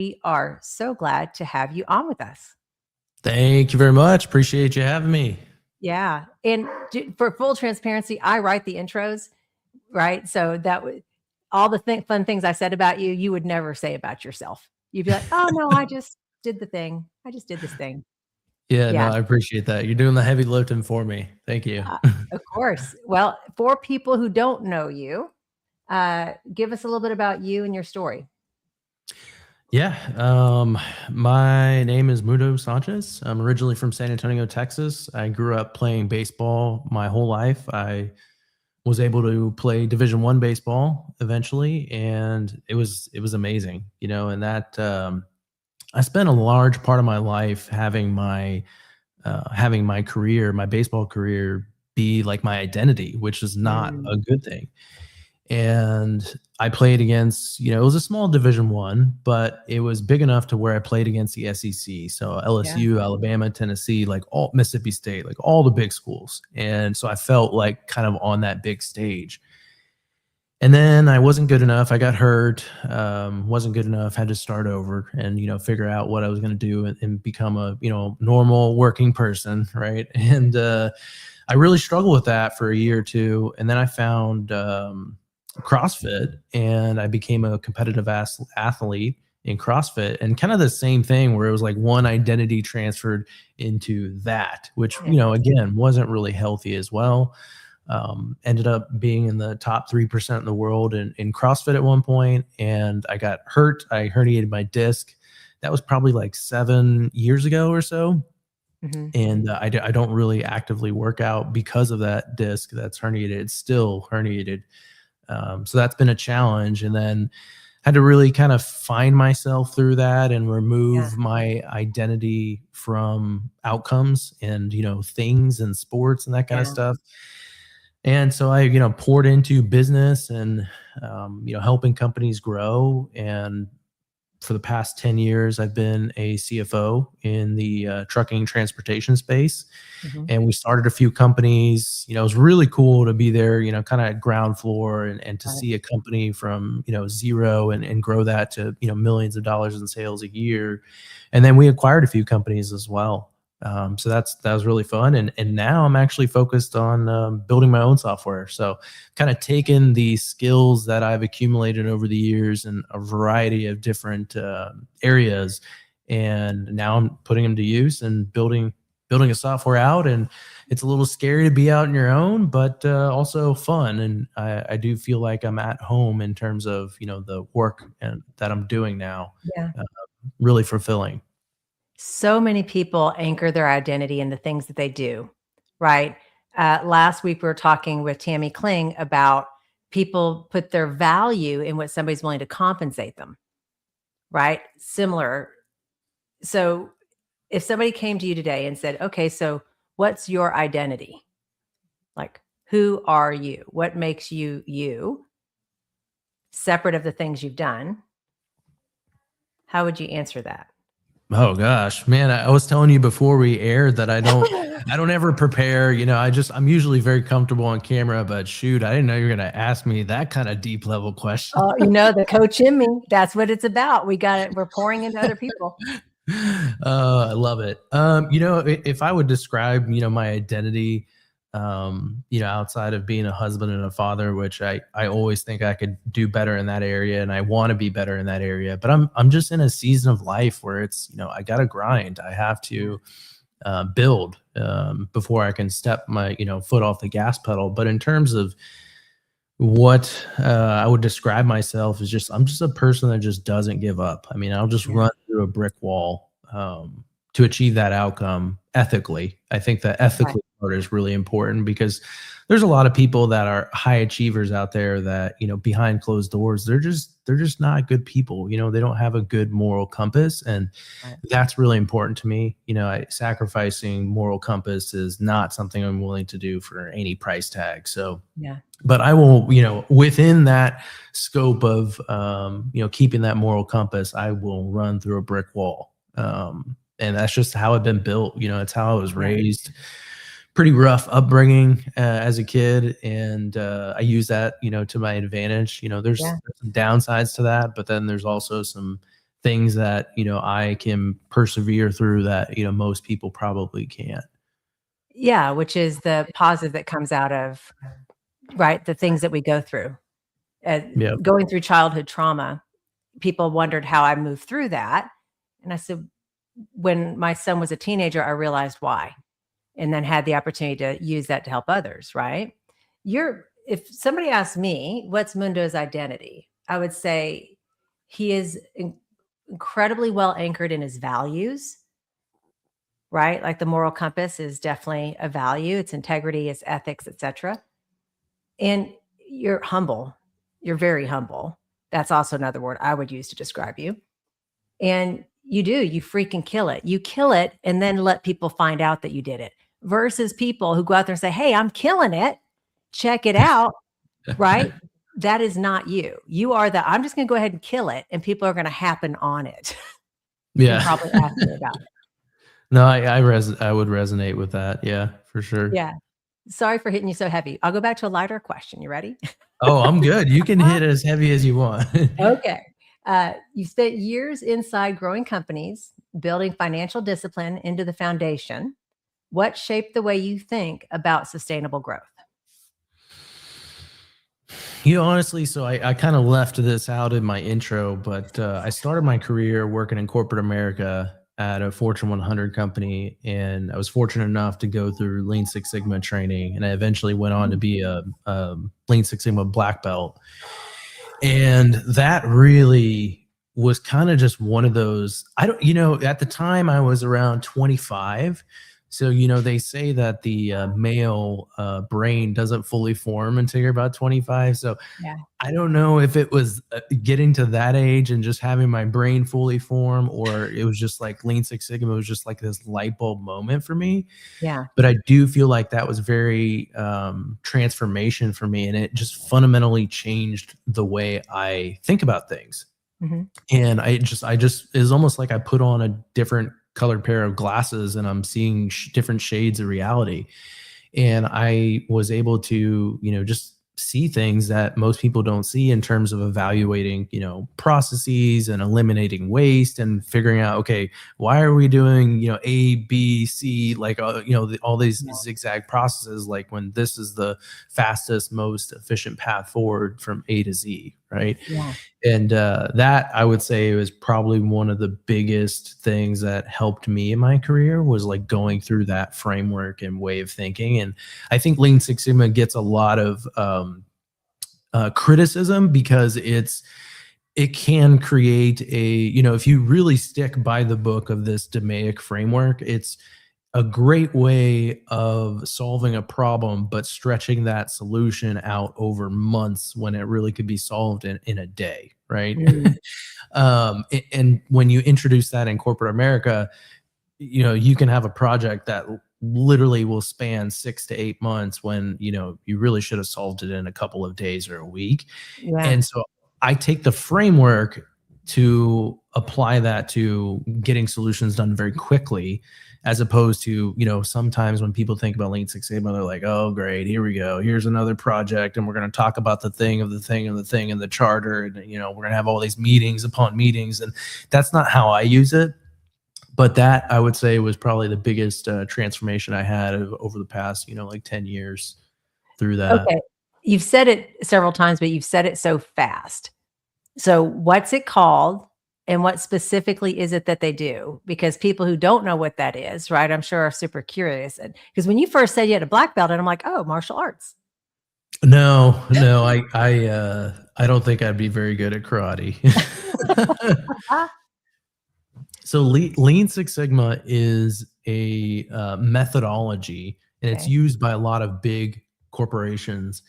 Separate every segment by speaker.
Speaker 1: We are so glad to have you on with us.
Speaker 2: Thank you very much. Appreciate you having me.
Speaker 1: Yeah. And for full transparency, I write the intros, right? So that would all the fun things I said about you, you would never say about yourself. You'd be like, oh, no, I just did the thing. I just did this thing.
Speaker 2: Yeah, no,
Speaker 1: Yeah.
Speaker 2: I appreciate that. You're doing the heavy lifting for me. Thank you.
Speaker 1: Of course. Well, for people who don't know you, give us a little bit about you and your story.
Speaker 2: Yeah, my name is Mudo Sanchez. I'm originally from San Antonio, Texas. I grew up playing baseball my whole life. I was able to play Division I baseball eventually, and it was amazing, and that I spent a large part of my life having my career, my baseball career, be like my identity, which is not a good thing. And I played against, it was a small Division One, but it was big enough to where I played against the SEC. So
Speaker 1: Yeah.
Speaker 2: LSU, Alabama, Tennessee, like all Mississippi State, like all the big schools. And so I felt like kind of on that big stage. And then I wasn't good enough. I got hurt. Wasn't good enough. Had to start over and figure out what I was going to do and become a normal working person, right? And I really struggled with that for a year or two, and then I found CrossFit, and I became a competitive athlete in CrossFit, and kind of the same thing where it was like one identity transferred into that, which again wasn't really healthy as well. Ended up being in the top 3% in the world in CrossFit at one point, and I got hurt. I herniated my disc. That was probably like 7 years ago or so. And I don't really actively work out because of that disc that's herniated. It's still herniated. So that's been a challenge. And then had to really kind of find myself through that and remove my identity from outcomes and, things and sports and that kind of stuff. And so I, poured into business and, helping companies grow. And for the past 10 years, I've been a CFO in the trucking transportation space. And we started a few companies. It was really cool to be there, kind of at ground floor and to see a company from, zero and grow that to, millions of dollars in sales a year. And then we acquired a few companies as well. So that was really fun. And now I'm actually focused on building my own software. So kind of taken the skills that I've accumulated over the years in a variety of different areas, and now I'm putting them to use and building a software out. And it's a little scary to be out on your own, but also fun. And I do feel like I'm at home in terms of, the work that I'm doing now.
Speaker 1: Yeah.
Speaker 2: Really fulfilling.
Speaker 1: So many people anchor their identity in the things that they do, right? Last week, we were talking with Tammy Kling about people put their value in what somebody's willing to compensate them, right? Similar. So if somebody came to you today and said, okay, so what's your identity? Like, who are you? What makes you you, separate of the things you've done? How would you answer that?
Speaker 2: Oh gosh, man, I was telling you before we aired that I don't ever prepare, I'm usually very comfortable on camera, but shoot, I didn't know you were going to ask me that kind of deep level question.
Speaker 1: Oh, the coach in me, that's what it's about. We're pouring into other people.
Speaker 2: I love it. If I would describe, my identity, outside of being a husband and a father, which I always think I could do better in that area, and I want to be better in that area, but I'm just in a season of life where it's, I got to grind. I have to build before I can step my, foot off the gas pedal. But in terms of what I would describe myself as I'm just a person that just doesn't give up. I mean, I'll just run through a brick wall to achieve that outcome ethically. I think the ethically part is really important because there's a lot of people that are high achievers out there that, behind closed doors, they're just not good people. They don't have a good moral compass. And that's really important to me. Sacrificing moral compass is not something I'm willing to do for any price tag. So, but I will, within that scope of, keeping that moral compass, I will run through a brick wall. And that's just how I've been built. It's how I was raised. Pretty rough upbringing as a kid, and I use that, to my advantage. There's some downsides to that, but then there's also some things that, I can persevere through that, most people probably can't.
Speaker 1: Yeah, which is the positive that comes out of, right, the things that we go through.
Speaker 2: Yeah.
Speaker 1: Going through childhood trauma, people wondered how I moved through that. And I said, when my son was a teenager, I realized why, and then had the opportunity to use that to help others, right? If somebody asked me, what's Mundo's identity? I would say he is incredibly well anchored in his values, right? Like the moral compass is definitely a value, it's integrity, it's ethics, etc. And you're humble. You're very humble. That's also another word I would use to describe you. And you freaking kill it. You kill it and then let people find out that you did it versus people who go out there and say, "Hey, I'm killing it. Check it out." Right? That is not you. You are I'm just going to go ahead and kill it and people are going to happen on it.
Speaker 2: Yeah.
Speaker 1: Probably ask me about it.
Speaker 2: No, I would resonate with that. Yeah, for sure.
Speaker 1: Yeah. Sorry for hitting you so heavy. I'll go back to a lighter question. You ready?
Speaker 2: Oh, I'm good. You can hit as heavy as you want.
Speaker 1: Okay. You spent years inside growing companies, building financial discipline into the foundation. What shaped the way you think about sustainable growth?
Speaker 2: Honestly, so I kind of left this out in my intro, but I started my career working in corporate America at a Fortune 100 company, and I was fortunate enough to go through Lean Six Sigma training, and I eventually went on to be a Lean Six Sigma black belt. And that really was kind of just one of those, at the time I was around 25. So, they say that the male brain doesn't fully form until you're about 25. So
Speaker 1: Yeah.
Speaker 2: I don't know if it was getting to that age and just having my brain fully form, or it was just like Lean Six Sigma was just like this light bulb moment for me.
Speaker 1: Yeah.
Speaker 2: But I do feel like that was very transformation for me, and it just fundamentally changed the way I think about things.
Speaker 1: Mm-hmm.
Speaker 2: And I just it's almost like I put on a different colored pair of glasses and I'm seeing different shades of reality. And I was able to, just see things that most people don't see in terms of evaluating, processes and eliminating waste and figuring out, okay, why are we doing, A, B, C, like, all these zigzag processes, like when this is the fastest, most efficient path forward from A to Z, right?
Speaker 1: Yeah.
Speaker 2: And that I would say was probably one of the biggest things that helped me in my career, was like going through that framework and way of thinking. And I think Lean Six Sigma gets a lot of criticism because it can create a, if you really stick by the book of this DMAIC framework, it's a great way of solving a problem, but stretching that solution out over months when it really could be solved in a day, right? And when you introduce that in corporate America, you can have a project that literally will span 6 to 8 months when, you really should have solved it in a couple of days or a week.
Speaker 1: Yeah.
Speaker 2: And so I take the framework to apply that to getting solutions done very quickly, as opposed to, sometimes when people think about Lean Six Sigma, they're like, oh, great, here we go. Here's another project. And we're going to talk about the thing of the thing of the thing and the charter. And, we're going to have all these meetings upon meetings. And that's not how I use it. But that, I would say, was probably the biggest transformation I had over the past, like 10 years through that.
Speaker 1: Okay. You've said it several times, but you've said it so fast. So what's it called? And what specifically is it that they do? Because people who don't know what that is, right, I'm sure are super curious. Because when you first said you had a black belt, and I'm like, oh, martial arts.
Speaker 2: No, I don't think I'd be very good at karate. So Lean Six Sigma is a methodology, and it's used by a lot of big corporations.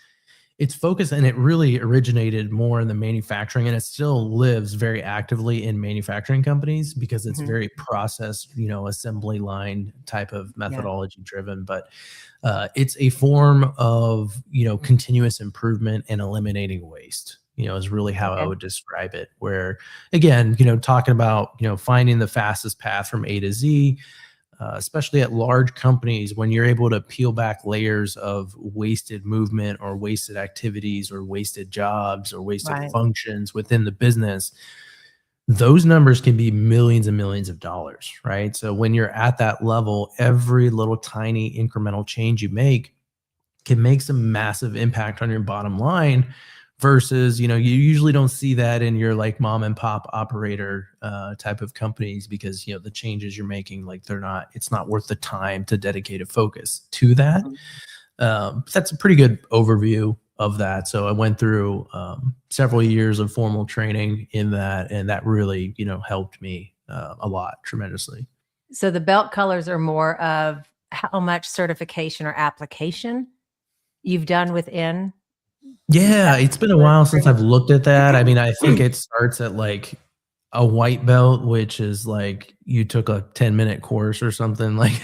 Speaker 2: It's focused, and it really originated more in the manufacturing, and it still lives very actively in manufacturing companies because it's very process, assembly line type of methodology driven. But it's a form of, continuous improvement and eliminating waste, is really how I would describe it. Where, again, talking about, finding the fastest path from A to Z, especially at large companies, when you're able to peel back layers of wasted movement or wasted activities or wasted jobs or wasted functions within the business, those numbers can be millions and millions of dollars, right? So when you're at that level, every little tiny incremental change you make can make some massive impact on your bottom line versus, you usually don't see that in your like mom and pop operator type of companies because, the changes you're making, like it's not worth the time to dedicate a focus to that. That's a pretty good overview of that. So I went through several years of formal training in that, and that really, helped me a lot, tremendously.
Speaker 1: So the belt colors are more of how much certification or application you've done within.
Speaker 2: Yeah, it's been a while since I've looked at that. I mean, I think it starts at like a white belt, which is like you took a 10-minute course or something like.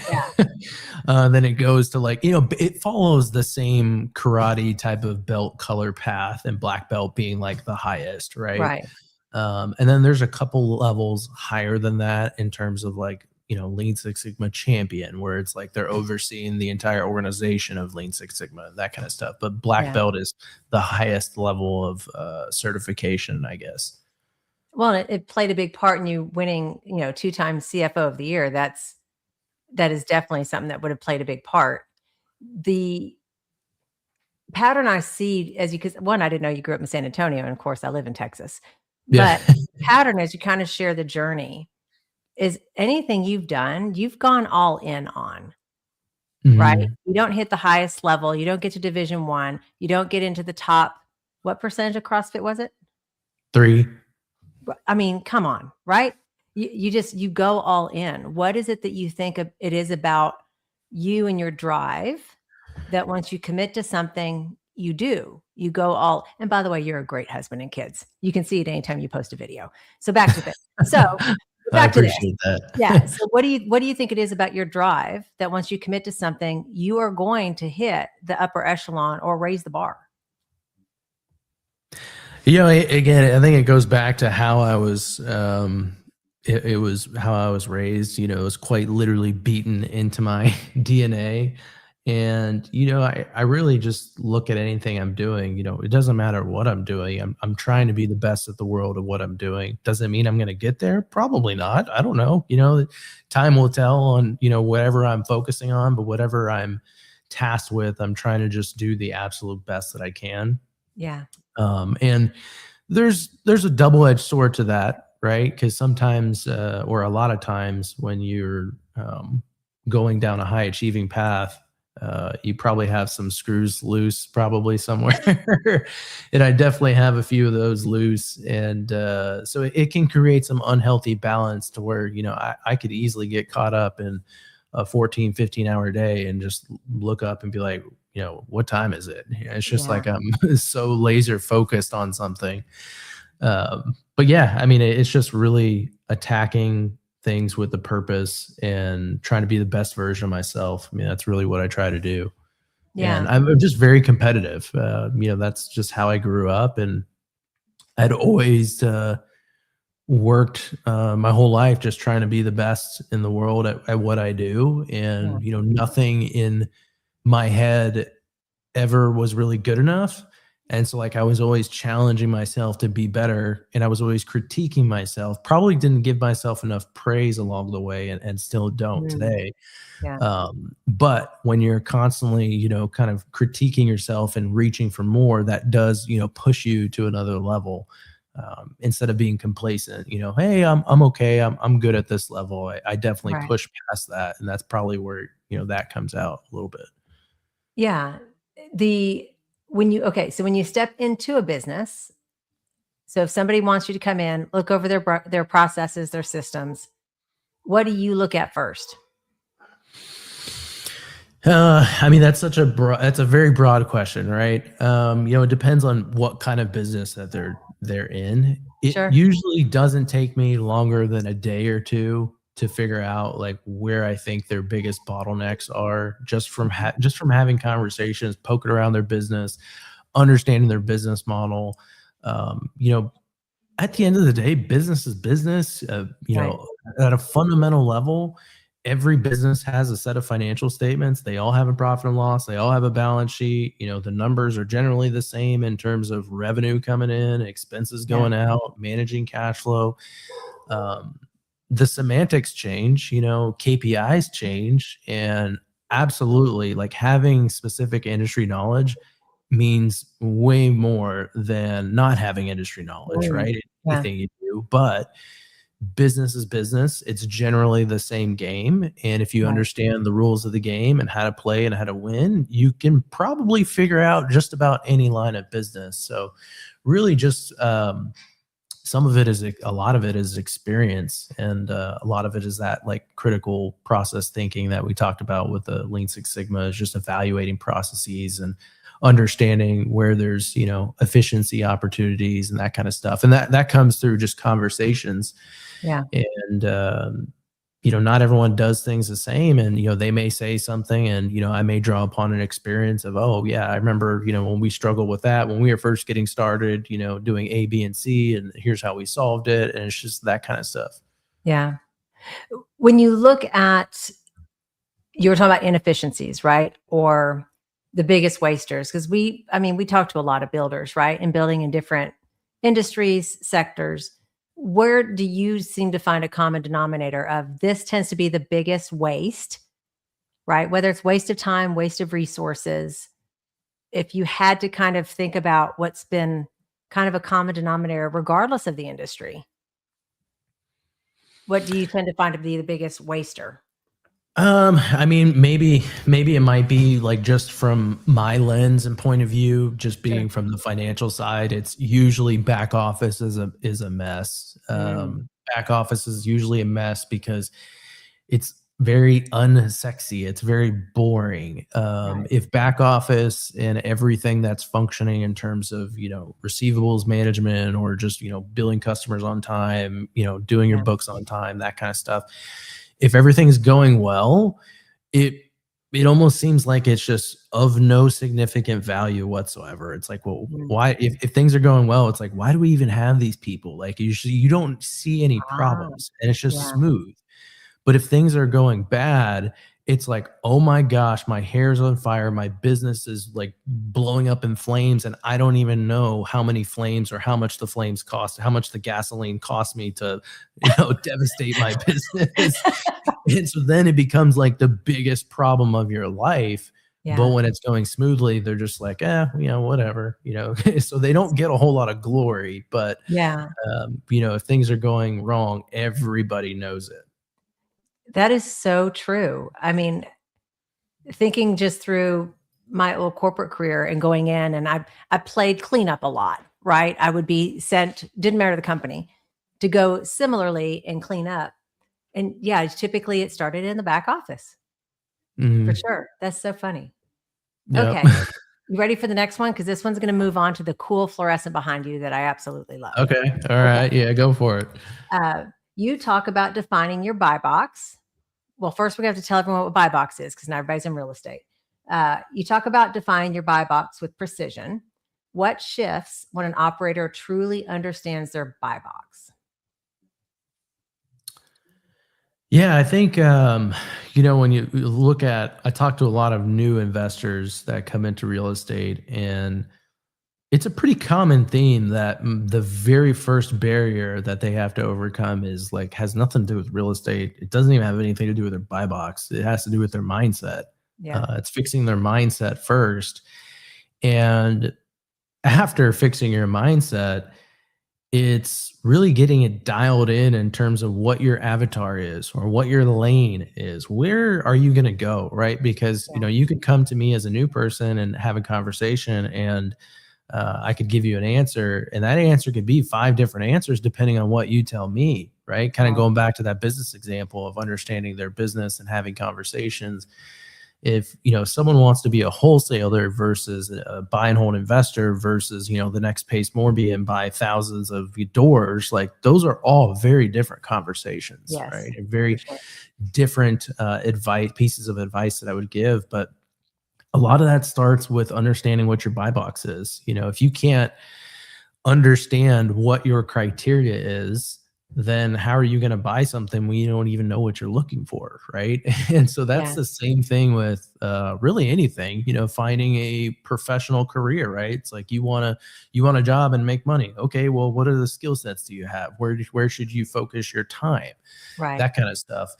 Speaker 2: Then it goes to like, it follows the same karate type of belt color path, and black belt being like the highest, right?
Speaker 1: Right.
Speaker 2: And then there's a couple levels higher than that in terms of like, Lean Six Sigma champion, where it's like they're overseeing the entire organization of Lean Six Sigma, that kind of stuff. But black belt is the highest level of certification, I guess.
Speaker 1: Well, it played a big part in you winning, 2 times CFO of the year. That is definitely something that would have played a big part. The pattern I see because one, I didn't know you grew up in San Antonio, and of course I live in Texas.
Speaker 2: Yeah.
Speaker 1: But pattern, as you kind of share the journey, is anything you've done, you've gone all in on, right? You don't hit the highest level. You don't get to Division 1. You don't get into the top. What percentage of CrossFit was it?
Speaker 2: 3.
Speaker 1: I mean, come on, right? You go all in. What is it that you think it is about you and your drive that once you commit to something, you go all, and by the way, you're a great husband and kids. You can see it anytime you post a video. So back to this. So back to this.
Speaker 2: That.
Speaker 1: Yeah. So what do you think it is about your drive that once you commit to something, you are going to hit the upper echelon or raise the bar?
Speaker 2: Again, I think it goes back to how I was, it was how I was raised. It was quite literally beaten into my DNA. And, I really just look at anything I'm doing, it doesn't matter what I'm doing. I'm trying to be the best at the world of what I'm doing. Does it mean I'm going to get there? Probably not. I don't know. Time will tell on, whatever I'm focusing on, but whatever I'm tasked with, I'm trying to just do the absolute best that I can.
Speaker 1: Yeah.
Speaker 2: And there's a double-edged sword to that, right? Because sometimes, or a lot of times when you're going down a high achieving path, you probably have some screws loose probably somewhere. And I definitely have a few of those loose. And so it can create some unhealthy balance to where, I could easily get caught up in a 14, 15-hour day and just look up and be like, what time is it? It's just like I'm so laser focused on something. But yeah, I mean, it's just really attacking things with the purpose and trying to be the best version of myself. I mean, that's really what I try to do. Yeah. And I'm just very competitive. That's just how I grew up, and I'd always worked my whole life just trying to be the best in the world at what I do. And, nothing in my head ever was really good enough. And so like I was always challenging myself to be better, and I was always critiquing myself. Probably didn't give myself enough praise along the way, and still don't today. Yeah. But when you're constantly, kind of critiquing yourself and reaching for more, that does, push you to another level. Instead of being complacent, hey, I'm okay. I'm good at this level. I definitely push past that. And that's probably where, that comes out a little bit.
Speaker 1: Yeah. When you step into a business, so if somebody wants you to come in, look over their processes, their systems, what do you look at first?
Speaker 2: I mean, that's a very broad question, right? It depends on what kind of business that they're in. It usually doesn't take me longer than a day or two to figure out like where I think their biggest bottlenecks are, just from having conversations, poking around their business, understanding their business model. At the end of the day, business is business. At a fundamental level, every business has a set of financial statements. They all have a profit and loss. They all have a balance sheet. The numbers are generally the same in terms of revenue coming in, expenses
Speaker 1: Yeah.
Speaker 2: going out, managing cash flow. Um, the semantics change, KPIs change, and absolutely, like, having specific industry knowledge means way more than not having industry knowledge,
Speaker 1: Mm,
Speaker 2: right? In
Speaker 1: yeah.
Speaker 2: anything you do, but business is business. It's generally the same game. And if you
Speaker 1: Right.
Speaker 2: understand the rules of the game and how to play and how to win, you can probably figure out just about any line of business. So, really, just some of it is a lot of it is experience, and a lot of it is that, like, critical process thinking that we talked about with the Lean Six Sigma, is just evaluating processes and understanding where there's efficiency opportunities and that kind of stuff, and that comes through just conversations.
Speaker 1: Yeah.
Speaker 2: And not everyone does things the same, and they may say something, and I may draw upon an experience of, oh yeah, I remember when we struggled with that when we were first getting started, doing A, B, and C, and here's how we solved it. And it's just that kind of stuff.
Speaker 1: Yeah. When you look at, you were talking about inefficiencies, right? Or the biggest wasters. Because we talk to a lot of builders, right? And building in different industries, sectors. Where do you seem to find a common denominator of this tends to be the biggest waste, right? Whether it's waste of time, waste of resources. If you had to kind of think about what's been kind of a common denominator, regardless of the industry, what do you tend to find to be the biggest waster?
Speaker 2: Maybe it might be, like, just from my lens and point of view, just
Speaker 1: Sure.
Speaker 2: being from the financial side, it's usually back office is a mess. Back office is usually a mess because it's very unsexy. It's very boring.
Speaker 1: Right.
Speaker 2: If back office and everything that's functioning in terms of, receivables management, or just, billing customers on time, doing your
Speaker 1: Yeah.
Speaker 2: books on time, that kind of stuff. If everything's going well, it it almost seems like it's just of no significant value whatsoever. It's like, well,
Speaker 1: Mm.
Speaker 2: why, if things are going well, it's like, why do we even have these people? Like, usually you don't see any
Speaker 1: Ah,
Speaker 2: problems, and it's just
Speaker 1: yeah.
Speaker 2: smooth. But if things are going bad, it's like, oh my gosh, my hair's on fire. My business is, like, blowing up in flames, and I don't even know how many flames, or how much the flames cost, how much the gasoline cost me to, devastate my business. And so then it becomes like the biggest problem of your life. But
Speaker 1: Yeah.
Speaker 2: when it's going smoothly, they're just like, whatever. So they don't get a whole lot of glory. But
Speaker 1: Yeah.
Speaker 2: if things are going wrong, everybody knows it.
Speaker 1: That is so true. I mean, thinking just through my old corporate career and going in, and I played cleanup a lot, right? I would be sent, didn't matter the company, to go similarly and clean up. And yeah, typically it started in the back office for
Speaker 2: Mhm.
Speaker 1: sure. That's so funny.
Speaker 2: Yep.
Speaker 1: Okay. You ready for the next one? Because this one's going to move on to the cool fluorescent behind you that I absolutely love.
Speaker 2: Okay. All
Speaker 1: Okay.
Speaker 2: right. Yeah, go for it.
Speaker 1: Uh, you talk about defining your buy box. Well, first we have to tell everyone what buy box is because now everybody's in real estate. You talk about defining your buy box with precision. What shifts when an operator truly understands their buy box?
Speaker 2: Yeah, I think, when you look at, I talk to a lot of new investors that come into real estate, and it's a pretty common theme that, the very first barrier that they have to overcome is, like, has nothing to do with real estate. It doesn't even have anything to do with their buy box. It has to do with their mindset.
Speaker 1: Yeah.
Speaker 2: It's fixing their mindset first. And after fixing your mindset, it's really getting it dialed in terms of what your avatar is, or what your lane is. Where are you going to go? Right. Because,
Speaker 1: Yeah.
Speaker 2: you could come to me as a new person and have a conversation, and I could give you an answer, and that answer could be five different answers depending on what you tell me. Right. Kind of
Speaker 1: Right.
Speaker 2: going back to that business example of understanding their business and having conversations. If someone wants to be a wholesaler versus a buy and hold investor versus the next Pace Morby and buy thousands of doors, like, those are all very different conversations,
Speaker 1: Yes.
Speaker 2: right? And
Speaker 1: For
Speaker 2: very
Speaker 1: sure.
Speaker 2: different pieces of advice that I would give. But a lot of that starts with understanding what your buy box is. If you can't understand what your criteria is, then how are you going to buy something when you don't even know what you're looking for, right? And so that's
Speaker 1: Yeah.
Speaker 2: the same thing with really anything, finding a professional career, right? It's like you want a job and make money. Okay, well, what are the skill sets do you have? Where should you focus your time?
Speaker 1: Right.
Speaker 2: That kind of stuff.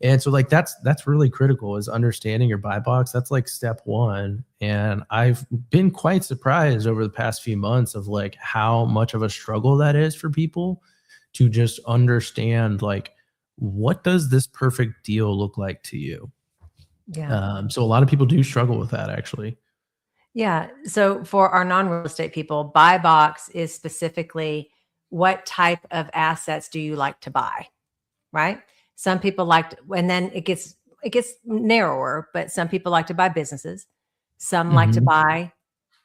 Speaker 2: And so like that's really critical, is understanding your buy box. That's like step one. And I've been quite surprised over the past few months of like how much of a struggle that is for people to just understand, like, what does this perfect deal look like to you?
Speaker 1: Yeah.
Speaker 2: So a lot of people do struggle with that, actually.
Speaker 1: Yeah. So for our non-real estate people, buy box is specifically what type of assets do you like to buy, right? Some people like to, and then it gets narrower, but some people like to buy businesses. Some like to
Speaker 2: Mhm.
Speaker 1: buy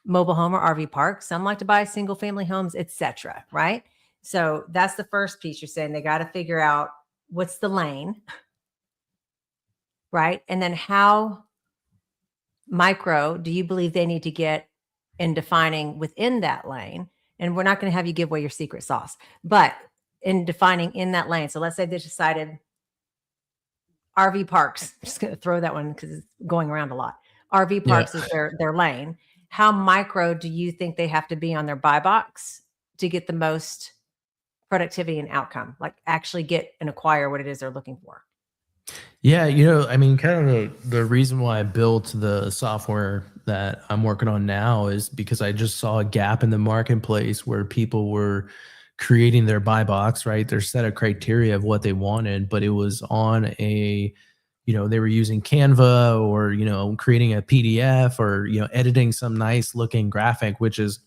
Speaker 1: mobile home or RV parks. Some like to buy single family homes, etc. Right? So that's the first piece you're saying. They got to figure out what's the lane, right? And then how micro do you believe they need to get in defining within that lane? And we're not going to have you give away your secret sauce, but in defining in that lane. So let's say they decided RV parks. I'm just going to throw that one because it's going around a lot. RV
Speaker 2: Yeah.
Speaker 1: parks is their lane. How micro do you think they have to be on their buy box to get the most productivity and outcome? Like actually get and acquire what it is they're looking for.
Speaker 2: Yeah, I mean, kind of the reason why I built the software that I'm working on now is because I just saw a gap in the marketplace where people were creating their buy box, right? Their set of criteria of what they wanted, but it was on they were using Canva, or, creating a PDF, or, editing some nice looking graphic, which is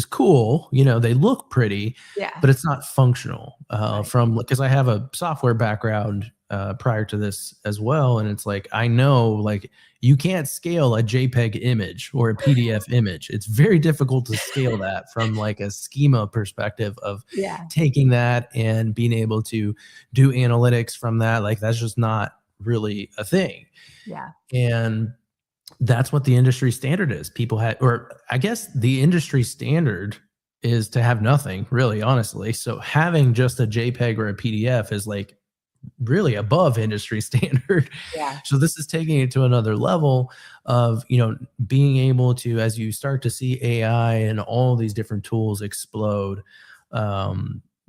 Speaker 2: cool. They look pretty,
Speaker 1: Yeah.
Speaker 2: but it's not functional.
Speaker 1: Right.
Speaker 2: From Because I have a software background prior to this as well, and it's like, I know, like, you can't scale a JPEG image or a PDF image. It's very difficult to scale that from like a schema perspective of
Speaker 1: Yeah.
Speaker 2: taking that and being able to do analytics from that. Like, that's just not really a thing.
Speaker 1: Yeah.
Speaker 2: And that's what the industry standard is. People had, or I guess the industry standard is to have nothing, really, honestly. So having just a JPEG or a PDF is like really above industry standard.
Speaker 1: Yeah.
Speaker 2: So this is taking it to another level of, being able to, as you start to see AI and all these different tools explode,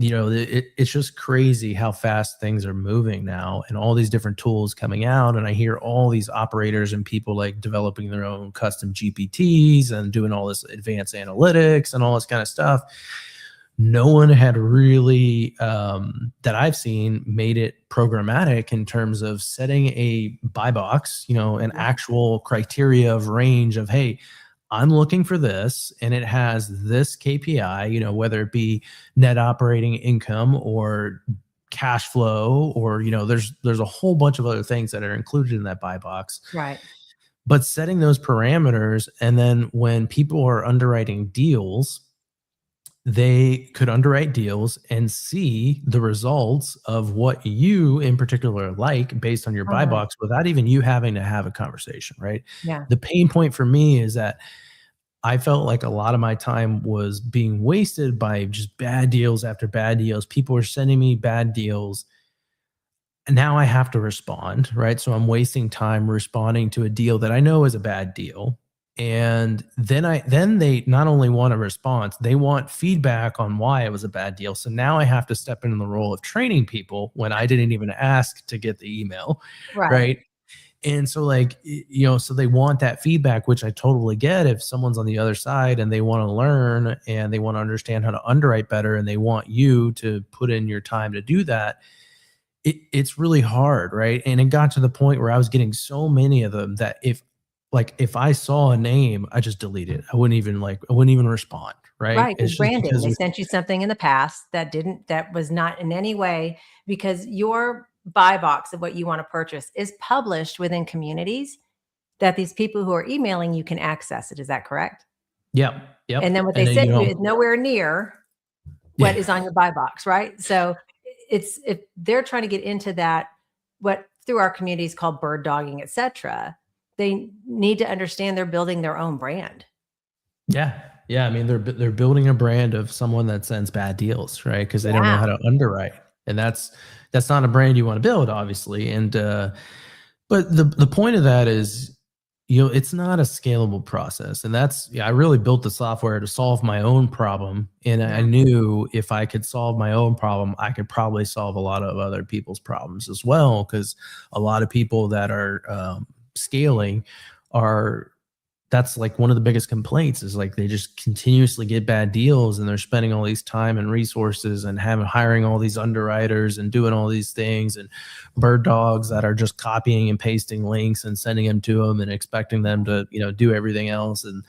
Speaker 2: it's just crazy how fast things are moving now, and all these different tools coming out. And I hear all these operators and people like developing their own custom GPTs and doing all this advanced analytics and all this kind of stuff. No one had really, that I've seen, made it programmatic in terms of setting a buy box, an
Speaker 1: Yeah.
Speaker 2: actual criteria of range of, hey, I'm looking for this, and it has this KPI, whether it be net operating income or cash flow, or, there's a whole bunch of other things that are included in that buy box.
Speaker 1: Right.
Speaker 2: But setting those parameters, and then when people are underwriting deals, they could underwrite deals and see the results of what you in particular like based on your buy
Speaker 1: Uh-huh.
Speaker 2: box without even you having to have a conversation, right?
Speaker 1: Yeah.
Speaker 2: The pain point for me is that I felt like a lot of my time was being wasted by just bad deals after bad deals. People were sending me bad deals, and now I have to respond, right? So I'm wasting time responding to a deal that I know is a bad deal. And then they not only want a response, they want feedback on why it was a bad deal. So now I have to step into the role of training people when I didn't even ask to get the email,
Speaker 1: Right.
Speaker 2: right? And so, like, so they want that feedback, which I totally get. If someone's on the other side and they want to learn and they want to understand how to underwrite better, and they want you to put in your time to do that, it's really hard, right? And it got to the point where I was getting so many of them that if I saw a name, I just delete it. I wouldn't even respond, right?
Speaker 1: Right,
Speaker 2: It's
Speaker 1: it's
Speaker 2: just
Speaker 1: branding.
Speaker 2: because
Speaker 1: They sent you something in the past that was not in any way, because your buy box of what you want to purchase is published within communities that these people who are emailing you can access it. Is that correct?
Speaker 2: yep,
Speaker 1: And
Speaker 2: yep.
Speaker 1: then what they
Speaker 2: And then
Speaker 1: sent you is nowhere near what
Speaker 2: yeah,
Speaker 1: is on your buy box, right? So it's if they're trying to get into that, what through our communities called bird dogging, etc., they need to understand they're building their own brand.
Speaker 2: yeah, yeah. I mean, they're building a brand of someone that sends bad deals, right? Because they don't know
Speaker 1: Yeah.
Speaker 2: how to underwrite. And that's not a brand you want to build, obviously. And but the point of that is, it's not a scalable process. And I really built the software to solve my own problem. And I
Speaker 1: Yeah.
Speaker 2: knew if I could solve my own problem, I could probably solve a lot of other people's problems as well. Because a lot of people that are scaling are, that's like one of the biggest complaints is like they just continuously get bad deals, and they're spending all these time and resources and hiring all these underwriters and doing all these things, and bird dogs that are just copying and pasting links and sending them to them and expecting them to do everything else. And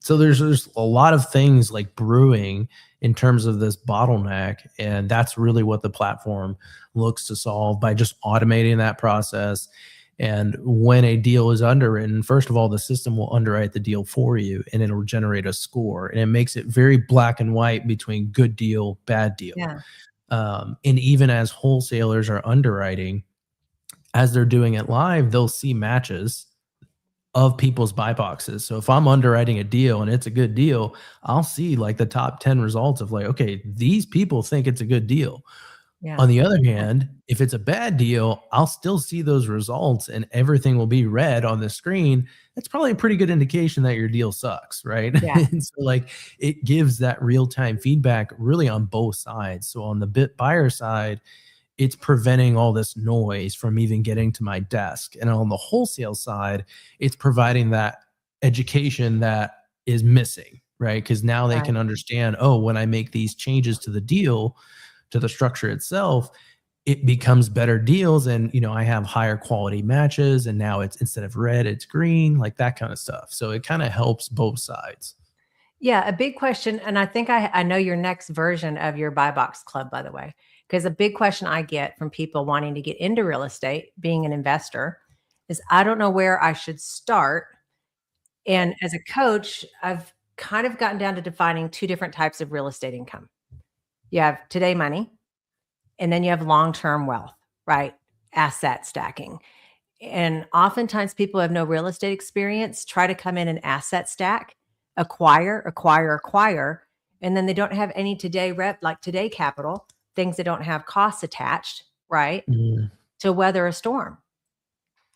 Speaker 2: so there's a lot of things like brewing in terms of this bottleneck, and that's really what the platform looks to solve by just automating that process. And when a deal is underwritten, first of all, the system will underwrite the deal for you, and it'll generate a score. And it makes it very black and white between good deal, bad deal.
Speaker 1: Yeah.
Speaker 2: And even as wholesalers are underwriting, as they're doing it live, they'll see matches of people's buy boxes. So if I'm underwriting a deal and it's a good deal, I'll see like the top 10 results of like, okay, these people think it's a good deal.
Speaker 1: Yeah.
Speaker 2: On the other hand, if it's a bad deal, I'll still see those results and everything will be red on the screen. That's probably a pretty good indication that your deal sucks, right?
Speaker 1: Yeah.
Speaker 2: And so like it gives that real-time feedback really on both sides. So on the buyer side, it's preventing all this noise from even getting to my desk. And on the wholesale side, it's providing that education that is missing, right? Because now they can understand, oh, when I make these changes to the deal, to the structure itself, it becomes better deals. And, I have higher quality matches, and now it's, instead of red, it's green, like that kind of stuff. So it kind of helps both sides.
Speaker 1: Yeah. A big question. And I think I know your next version of your buy box club, by the way, because a big question I get from people wanting to get into real estate, being an investor, is I don't know where I should start. And as a coach, I've kind of gotten down to defining two different types of real estate income. You have today money, and then you have long-term wealth, right? Asset stacking. And oftentimes people have no real estate experience, try to come in and asset stack, acquire, and then they don't have any today capital, things that don't have costs attached, right? To weather a storm.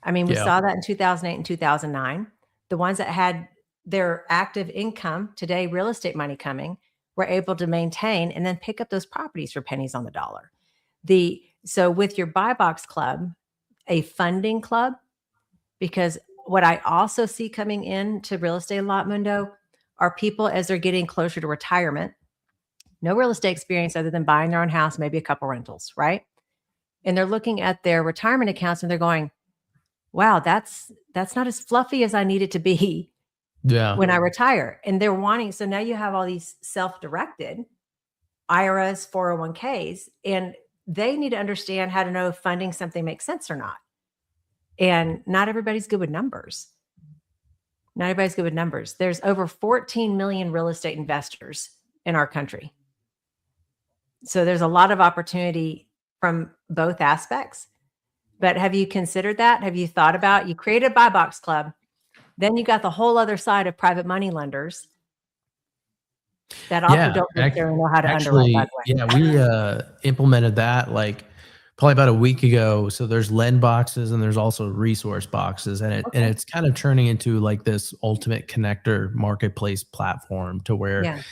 Speaker 1: I mean, we saw that in 2008 and 2009. The ones that had their active income, today real estate money coming, were able to maintain and then pick up those properties for pennies on the dollar. So with your buy box club, a funding club, because what I also see coming into real estate a lot, Mundo, are people as they're getting closer to retirement, no real estate experience other than buying their own house, maybe a couple rentals, right? And they're looking at their retirement accounts and they're going, wow, that's not as fluffy as I need it to be when I retire. And they're wanting, so now you have all these self-directed IRAs, 401ks, and they need to understand how to know if funding something makes sense or not. And not everybody's good with numbers. There's over 14 million real estate investors in our country. So there's a lot of opportunity from both aspects. But have you considered that? Have you thought about, you created a buy box club, then you got the whole other side of private money lenders that also don't necessarily know how to underwrite, by the way.
Speaker 2: Yeah, we implemented that like probably about a week ago. So there's lend boxes and there's also resource boxes, and it's kind of turning into like this ultimate connector marketplace platform to where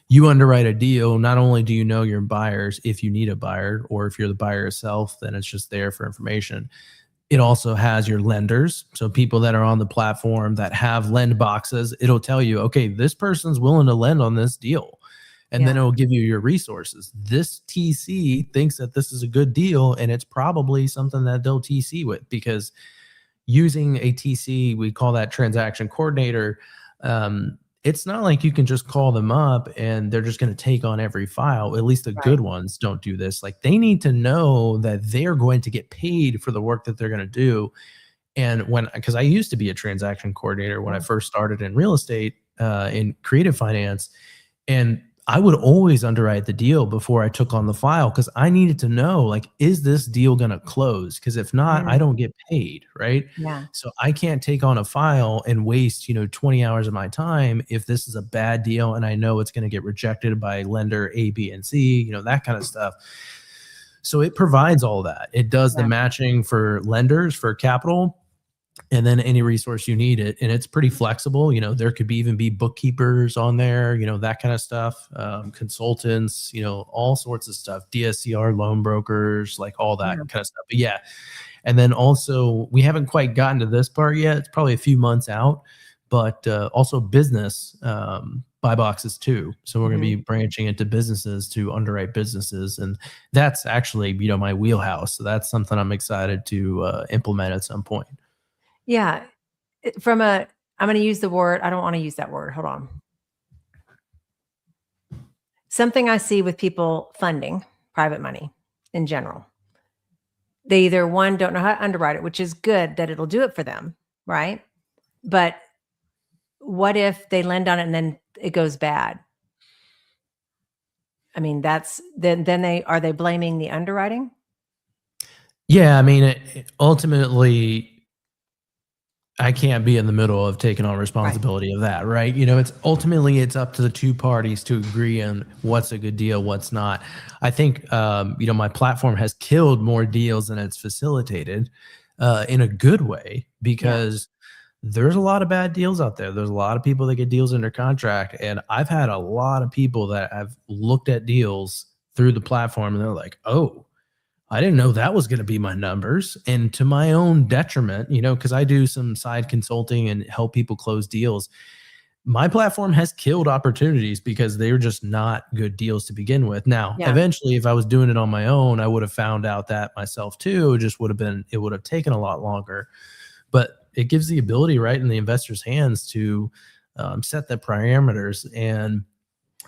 Speaker 2: you underwrite a deal. Not only do you know your buyers, if you need a buyer, or if you're the buyer yourself, then it's just there for information. It also has your lenders. So people that are on the platform that have lend boxes, it'll tell you, okay, this person's willing to lend on this deal. And then it'll give you your resources. This TC thinks that this is a good deal, and it's probably something that they'll TC with, because using a TC, we call that transaction coordinator. It's not like you can just call them up and they're just going to take on every file. At least the good ones don't do this. Like, they need to know that they're going to get paid for the work that they're going to do. And because I used to be a transaction coordinator when I first started in real estate, in creative finance, and I would always underwrite the deal before I took on the file, because I needed to know, like, is this deal going to close? Because if not, I don't get paid, right?
Speaker 1: Yeah.
Speaker 2: So I can't take on a file and waste, 20 hours of my time if this is a bad deal and I know it's going to get rejected by lender A, B, and C, that kind of stuff. So it provides all that. It does the
Speaker 1: Yeah.
Speaker 2: matching for lenders for capital, and then any resource you need it. And it's pretty flexible. There could even be bookkeepers on there, that kind of stuff, consultants, all sorts of stuff, DSCR loan brokers, like all that
Speaker 1: Yeah.
Speaker 2: kind of stuff. But yeah. And then also, we haven't quite gotten to this part yet. It's probably a few months out, but also business buy boxes too. So we're going to be branching into businesses to underwrite businesses. And that's actually, my wheelhouse. So that's something I'm excited to implement at some point.
Speaker 1: Yeah. I'm going to use the word, I don't want to use that word. Hold on. Something I see with people funding private money in general. They either don't know how to underwrite it, which is good that it'll do it for them, right? But what if they lend on it and then it goes bad? I mean, then are they blaming the underwriting?
Speaker 2: Yeah, I mean, ultimately, I can't be in the middle of taking on responsibility of that, right? It's up to the two parties to agree on what's a good deal, what's not. I think, my platform has killed more deals than it's facilitated in a good way, because there's a lot of bad deals out there. There's a lot of people that get deals under contract. And I've had a lot of people that have looked at deals through the platform and they're like, oh, I didn't know that was going to be my numbers. And to my own detriment, because I do some side consulting and help people close deals, my platform has killed opportunities because they're just not good deals to begin with. Now, eventually, if I was doing it on my own, I would have found out that myself too. It would have taken a lot longer. But it gives the ability right in the investor's hands to set the parameters. And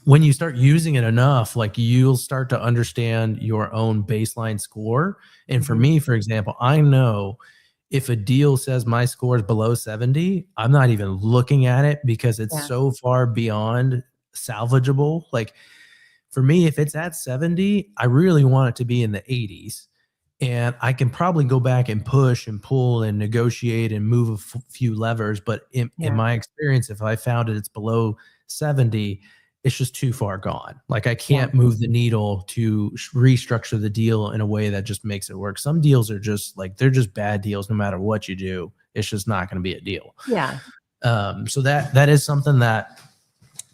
Speaker 2: when you start using it enough, like, you'll start to understand your own baseline score. And for me, for example, I know if a deal says my score is below 70, I'm not even looking at it because it's so far beyond salvageable. Like, for me, if it's at 70, I really want it to be in the 80s. And I can probably go back and push and pull and negotiate and move a few levers. But in my experience, if I found it's below 70, it's just too far gone. Like, I can't move the needle to restructure the deal in a way that just makes it work. Some deals are just like, they're just bad deals no matter what you do. It's just not going to be a deal.
Speaker 1: Yeah.
Speaker 2: So that is something that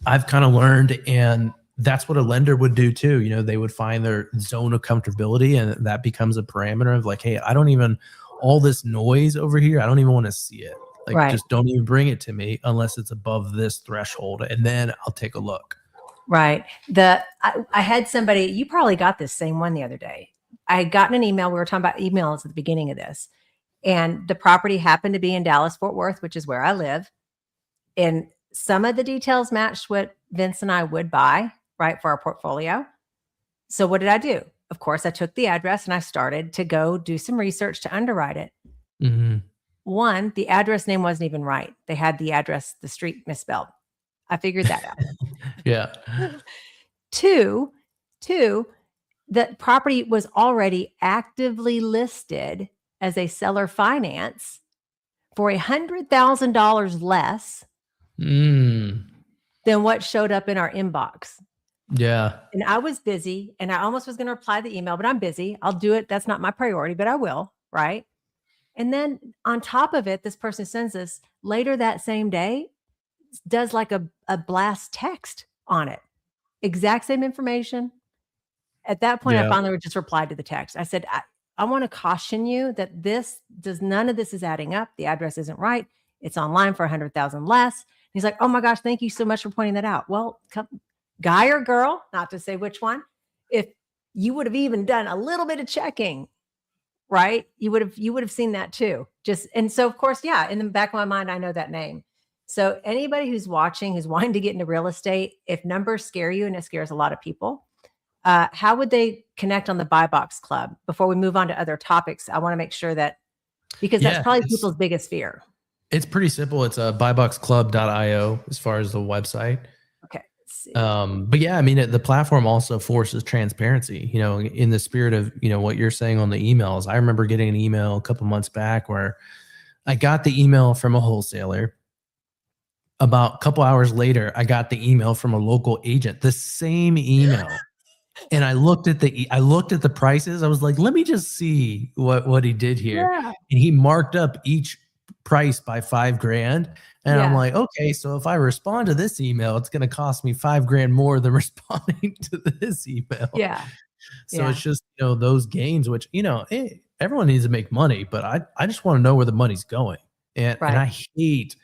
Speaker 2: I've kind of learned, and that's what a lender would do too. They would find their zone of comfortability, and that becomes a parameter of like, hey, all this noise over here, I don't even want to see it. Like, just don't even bring it to me unless it's above this threshold, and then I'll take a look.
Speaker 1: Right. I had somebody, you probably got this same one the other day. I had gotten an email. We were talking about emails at the beginning of this, and the property happened to be in Dallas, Fort Worth, which is where I live. And some of the details matched what Vince and I would buy, right, for our portfolio. So what did I do? Of course, I took the address and I started to go do some research to underwrite it. One, the address name wasn't even right. They had the street misspelled. I figured that out.
Speaker 2: Yeah.
Speaker 1: Two, the property was already actively listed as a seller finance for $100,000 less than what showed up in our inbox.
Speaker 2: Yeah.
Speaker 1: And I was busy, and I almost was going to reply the email, but I'm busy. I'll do it. That's not my priority, but I will. Right. And then on top of it, this person sends us later that same day, does like a blast text on it. Exact same information. At that point, I finally just replied to the text. I said, I want to caution you that none of this is adding up. The address isn't right. It's online for 100,000 less. He's like, oh my gosh, thank you so much for pointing that out. Well, guy or girl, not to say which one, if you would have even done a little bit of checking, right? You would have seen that too. And so of course, in the back of my mind, I know that name. So anybody who's watching, who's wanting to get into real estate, if numbers scare you, and it scares a lot of people, how would they connect on the Buy Box Club? Before we move on to other topics, I want to make sure that, because that's probably people's biggest fear.
Speaker 2: It's pretty simple. It's buyboxclub.io as far as the website.
Speaker 1: Okay.
Speaker 2: But yeah, I mean, the platform also forces transparency, in the spirit of, what you're saying on the emails. I remember getting an email a couple months back where I got the email from a wholesaler. About a couple hours later, I got the email from a local agent, the same email. And I looked at the prices. I was like, let me just see what he did here.
Speaker 1: Yeah.
Speaker 2: And he marked up each price by $5,000. And I'm
Speaker 1: Yeah.
Speaker 2: like, okay, so if I respond to this email, it's going to cost me $5,000 more than responding to this email.
Speaker 1: Yeah.
Speaker 2: So it's just, those gains, which, everyone needs to make money, but I just want to know where the money's going. And
Speaker 1: Right.
Speaker 2: I hate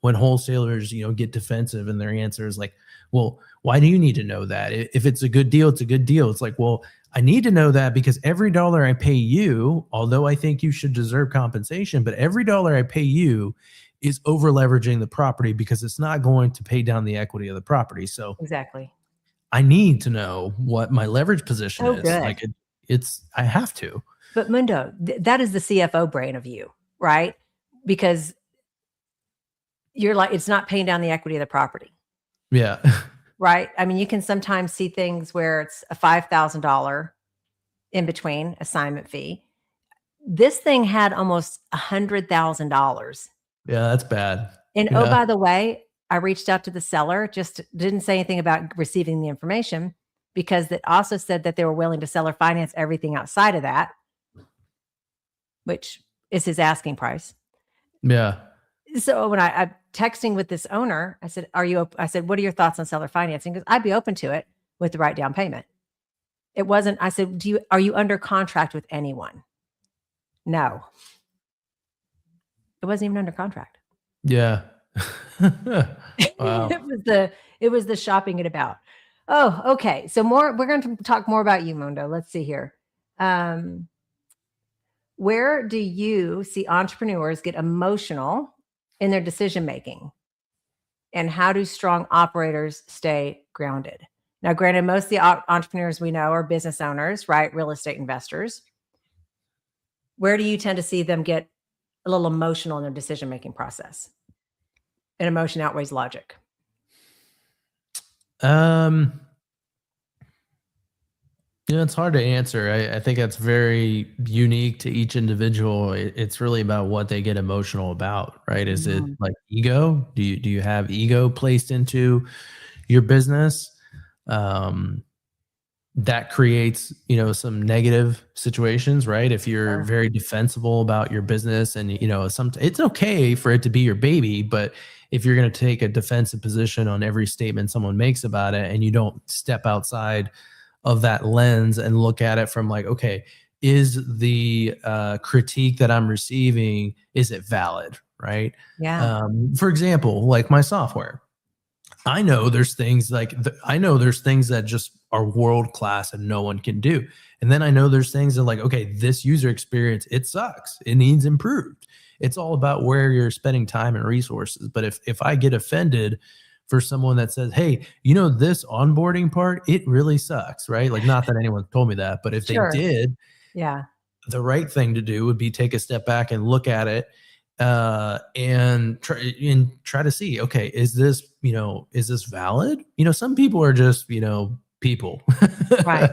Speaker 2: when wholesalers, get defensive and their answer is like, well, why do you need to know that? If it's a good deal, it's a good deal. It's like, well, I need to know that because every dollar I pay you, although I think you should deserve compensation, but every dollar I pay you is over leveraging the property because it's not going to pay down the equity of the property. So
Speaker 1: Exactly.
Speaker 2: I need to know what my leverage position
Speaker 1: Oh,
Speaker 2: is.
Speaker 1: good.
Speaker 2: Like I have to.
Speaker 1: But Mundo, that is the CFO brain of you, right? Because you're like, it's not paying down the equity of the property,
Speaker 2: Yeah.
Speaker 1: right? I mean, you can sometimes see things where it's a $5,000 in between assignment fee. This thing had almost $100,000.
Speaker 2: Yeah, that's bad.
Speaker 1: And
Speaker 2: Yeah.
Speaker 1: oh, by the way, I reached out to the seller, just didn't say anything about receiving the information because it also said that they were willing to seller finance everything outside of that, which is his asking price.
Speaker 2: Yeah.
Speaker 1: So when I'm texting with this owner, I said, I said, what are your thoughts on seller financing? Because I'd be open to it with the right down payment. It wasn't, I said, are you under contract with anyone? No. It wasn't even under contract.
Speaker 2: Yeah. Wow.
Speaker 1: It was the shopping it about. Oh, okay. So we're going to talk more about you, Mundo. Let's see here. Where do you see entrepreneurs get emotional in their decision making? And how do strong operators stay grounded? Now, granted, most of the entrepreneurs we know are business owners, right? Real estate investors. Where do you tend to see them get a little emotional in their decision making process? And emotion outweighs logic.
Speaker 2: It's hard to answer. I think that's very unique to each individual. It's really about what they get emotional about, right? Is it like ego? Do you have ego placed into your business? That creates, some negative situations, right? If you're very defensible about your business and, it's okay for it to be your baby, but if you're going to take a defensive position on every statement someone makes about it and you don't step outside of that lens and look at it from like, okay, is the critique that I'm receiving, is it valid, right?
Speaker 1: Yeah.
Speaker 2: For example, like my software. I know there's things that just are world class and no one can do. And then I know there's things that like, okay, this user experience, it sucks. It needs improved. It's all about where you're spending time and resources. But if I get offended for someone that says, hey, this onboarding part, it really sucks, right? Like, not that anyone told me that, but if they did,
Speaker 1: yeah,
Speaker 2: the right thing to do would be take a step back and look at it and try to see, okay, is this valid? Some people are just, people.
Speaker 1: right.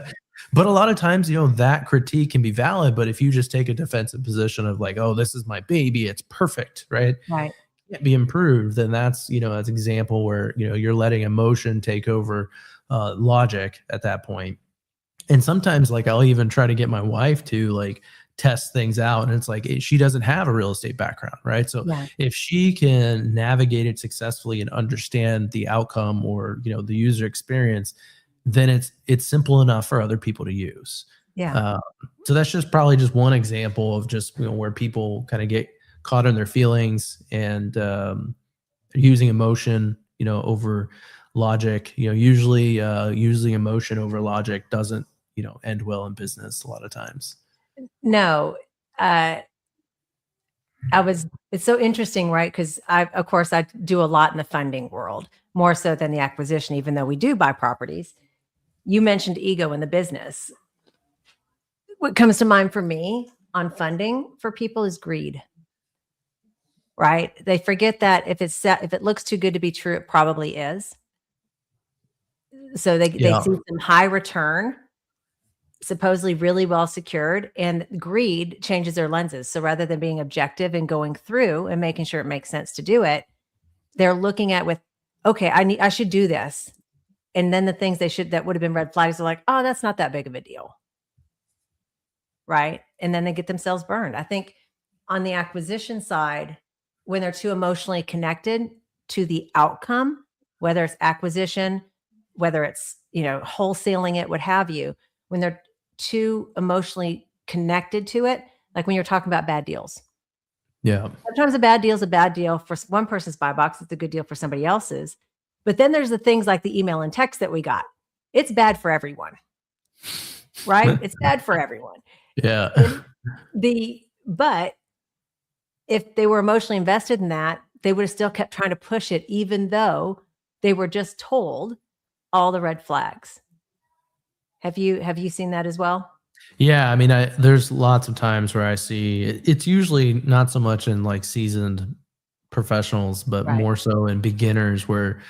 Speaker 2: But a lot of times, that critique can be valid. But if you just take a defensive position of like, oh, this is my baby, it's perfect, right?
Speaker 1: Right.
Speaker 2: Can't be improved, then that's, that's an example where, you're letting emotion take over logic at that point. And sometimes like I'll even try to get my wife to like test things out, and it's like she doesn't have a real estate background, right? So if she can navigate it successfully and understand the outcome or the user experience, then it's simple enough for other people to use. So that's just probably just one example of just where people kind of get caught in their feelings and using emotion over logic. Usually emotion over logic doesn't end well in business a lot of times.
Speaker 1: No, it's so interesting, right? Because of course, I do a lot in the funding world, more so than the acquisition, even though we do buy properties. You mentioned ego in the business. What comes to mind for me on funding for people is greed, right? They forget that if it looks too good to be true, it probably is. So they see some high return, supposedly really well secured, and greed changes their lenses. So rather than being objective and going through and making sure it makes sense to do it, they're looking at okay, I should do this. And then the things that would have been red flags are like, oh, that's not that big of a deal. Right. And then they get themselves burned. I think on the acquisition side, when they're too emotionally connected to the outcome, whether it's acquisition, whether it's, wholesaling it, what have you, when they're too emotionally connected to it, like when you're talking about bad deals.
Speaker 2: Yeah.
Speaker 1: Sometimes a bad deal is a bad deal for one person's buy box. It's a good deal for somebody else's. But then there's the things like the email and text that we got. It's bad for everyone, right? It's bad for everyone.
Speaker 2: Yeah.
Speaker 1: But if they were emotionally invested in that, they would have still kept trying to push it, even though they were just told all the red flags. Have you seen that as well?
Speaker 2: Yeah, I mean, there's lots of times where I see it's usually not so much in like seasoned professionals, but
Speaker 1: Right.
Speaker 2: more so in beginners where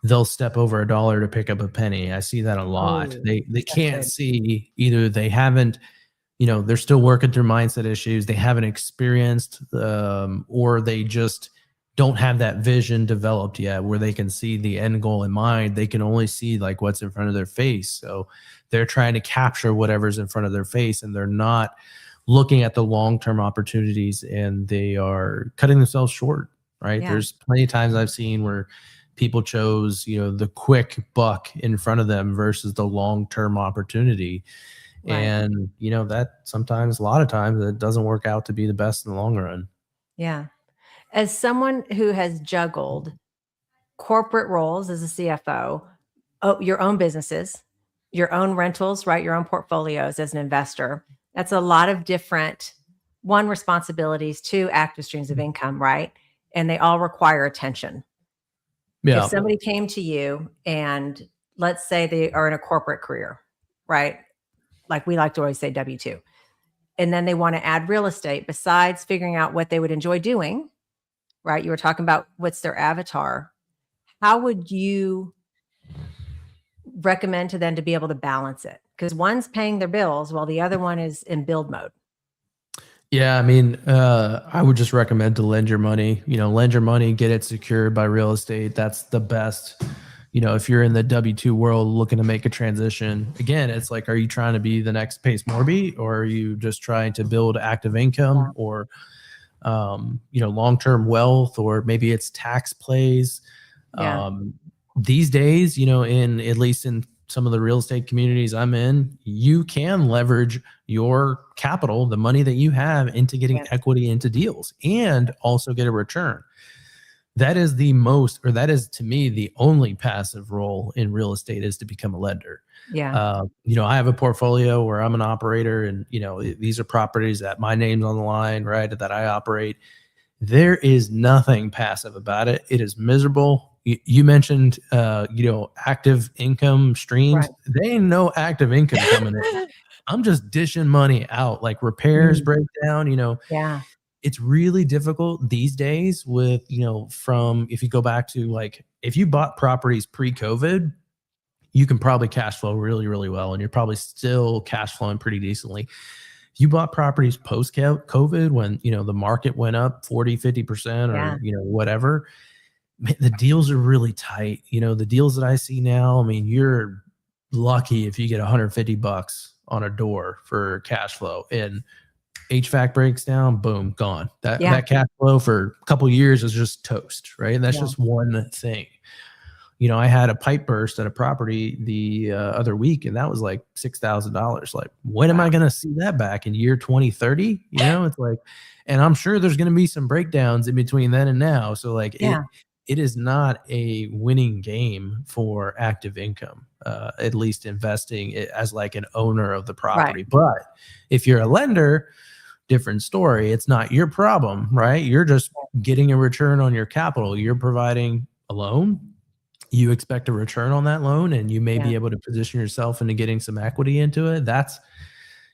Speaker 2: they'll step over a dollar to pick up a penny. I see that a lot.
Speaker 1: Oh,
Speaker 2: They can't
Speaker 1: good.
Speaker 2: see, either they haven't, they're still working through mindset issues. They haven't experienced, or they just don't have that vision developed yet where they can see the end goal in mind. They can only see like what's in front of their face. So they're trying to capture whatever's in front of their face, and they're not looking at the long-term opportunities, and they are cutting themselves short, right?
Speaker 1: Yeah.
Speaker 2: There's plenty of times I've seen where people chose, the quick buck in front of them versus the long-term opportunity.
Speaker 1: Right.
Speaker 2: And, that sometimes, a lot of times, it doesn't work out to be the best in the long run.
Speaker 1: Yeah. As someone who has juggled corporate roles as a CFO, your own businesses, your own rentals, right? Your own portfolios as an investor. That's a lot of different, one, responsibilities, two, active streams of income, right? And they all require attention. If
Speaker 2: Yeah.
Speaker 1: somebody came to you and let's say they are in a corporate career, right? Like we like to always say W-2, and then they want to add real estate besides figuring out what they would enjoy doing, right? You were talking about what's their avatar. How would you recommend to them to be able to balance it? Because one's paying their bills while the other one is in build mode.
Speaker 2: Yeah, I mean, I would just recommend to lend your money. Lend your money, get it secured by real estate. That's the best. If you're in the W-2 world looking to make a transition, again, it's like, are you trying to be the next Pace Morby, or are you just trying to build active income, or long-term wealth, or maybe it's tax plays.
Speaker 1: Yeah.
Speaker 2: These days, at least in some of the real estate communities I'm in, you can leverage your capital, the money that you have, into getting
Speaker 1: Yes.
Speaker 2: equity into deals and also get a return. That is to me the only passive role in real estate, is to become a lender.
Speaker 1: Yeah.
Speaker 2: I have a portfolio where I'm an operator, and these are properties that my name's on the line, right, that I operate. There is nothing passive about it. It is miserable. You mentioned, active income streams.
Speaker 1: Right.
Speaker 2: They ain't no active income coming in. I'm just dishing money out, like repairs break down,
Speaker 1: Yeah.
Speaker 2: It's really difficult these days with, from, if you go back to like, if you bought properties pre-COVID, you can probably cash flow really, really well. And you're probably still cash flowing pretty decently. If you bought properties post COVID, when, the market went up 40, 50%, or, whatever, the deals are really tight. The deals that I see now, I mean, you're lucky if you get $150 on a door for cash flow, and HVAC breaks down, boom, gone. That cash flow for a couple of years is just toast, right? And that's just one thing. I had a pipe burst at a property the other week, and that was like $6,000. Like, when am I going to see that back in year 2030? It's like, and I'm sure there's going to be some breakdowns in between then and now. So like, it is not a winning game for active income, at least investing it as like an owner of the property.
Speaker 1: Right.
Speaker 2: But if you're a lender, different story. It's not your problem, right? You're just getting a return on your capital. You're providing a loan. You expect a return on that loan, and you may be able to position yourself into getting some equity into it. That's,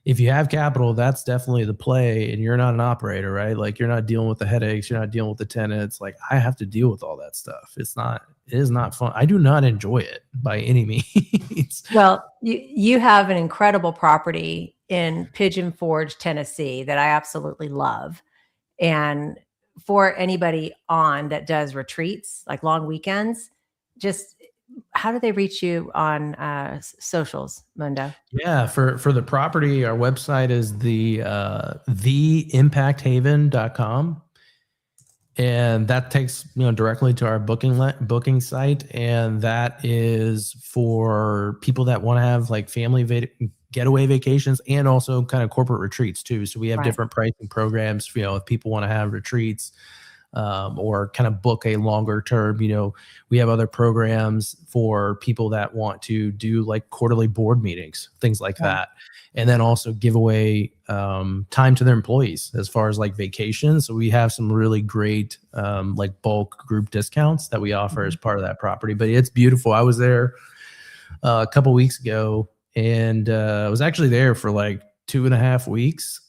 Speaker 2: if you have capital, that's definitely the play. And you're not an operator, right? Like, you're not dealing with the headaches. You're not dealing with the tenants. Like, I have to deal with all that stuff. It is not fun. I do not enjoy it by any means.
Speaker 1: Well, you have an incredible property in Pigeon Forge, Tennessee that I absolutely love. And for anybody on that does retreats, like long weekends, just how do they reach you on socials, Mundo?
Speaker 2: Yeah, for the property, our website is theimpacthaven.com. And that takes directly to our booking site, and that is for people that want to have like family getaway vacations and also kind of corporate retreats too. So we have different pricing programs. If people want to have retreats or kind of book a longer term, we have other programs for people that want to do like quarterly board meetings, things like that. And then also give away time to their employees as far as like vacations. So we have some really great like bulk group discounts that we offer as part of that property. But it's beautiful. I was there a couple weeks ago, and I was actually there for like 2.5 weeks.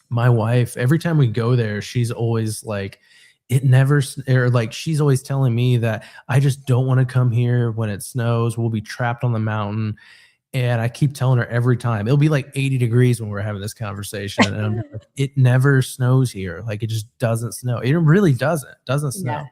Speaker 2: My wife, every time we go there, she's always like, she's always telling me that I just don't want to come here when it snows. We'll be trapped on the mountain. And I keep telling her every time, it'll be like 80 degrees when we're having this conversation. And I'm like, it never snows here. Like, it just doesn't snow. It really doesn't snow. Yeah.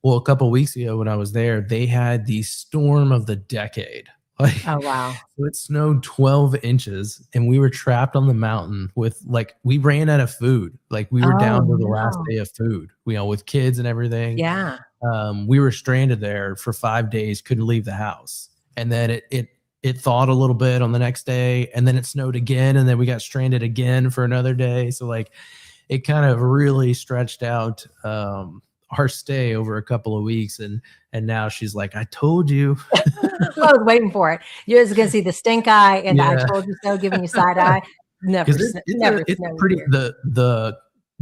Speaker 2: Well, a couple of weeks ago when I was there, they had the storm of the decade. Like,
Speaker 1: oh, wow.
Speaker 2: So it snowed 12 inches and we were trapped on the mountain with we ran out of food. Like, we were down to the last day of food, with kids and everything.
Speaker 1: Yeah.
Speaker 2: We were stranded there for 5 days, couldn't leave the house. And then it thawed a little bit on the next day, and then it snowed again, and then we got stranded again for another day. So like, it kind of really stretched out our stay over a couple of weeks, and now she's like, I told you.
Speaker 1: I was waiting for it. You're just gonna see the stink eye and I told you so, giving you side eye.
Speaker 2: It's pretty. The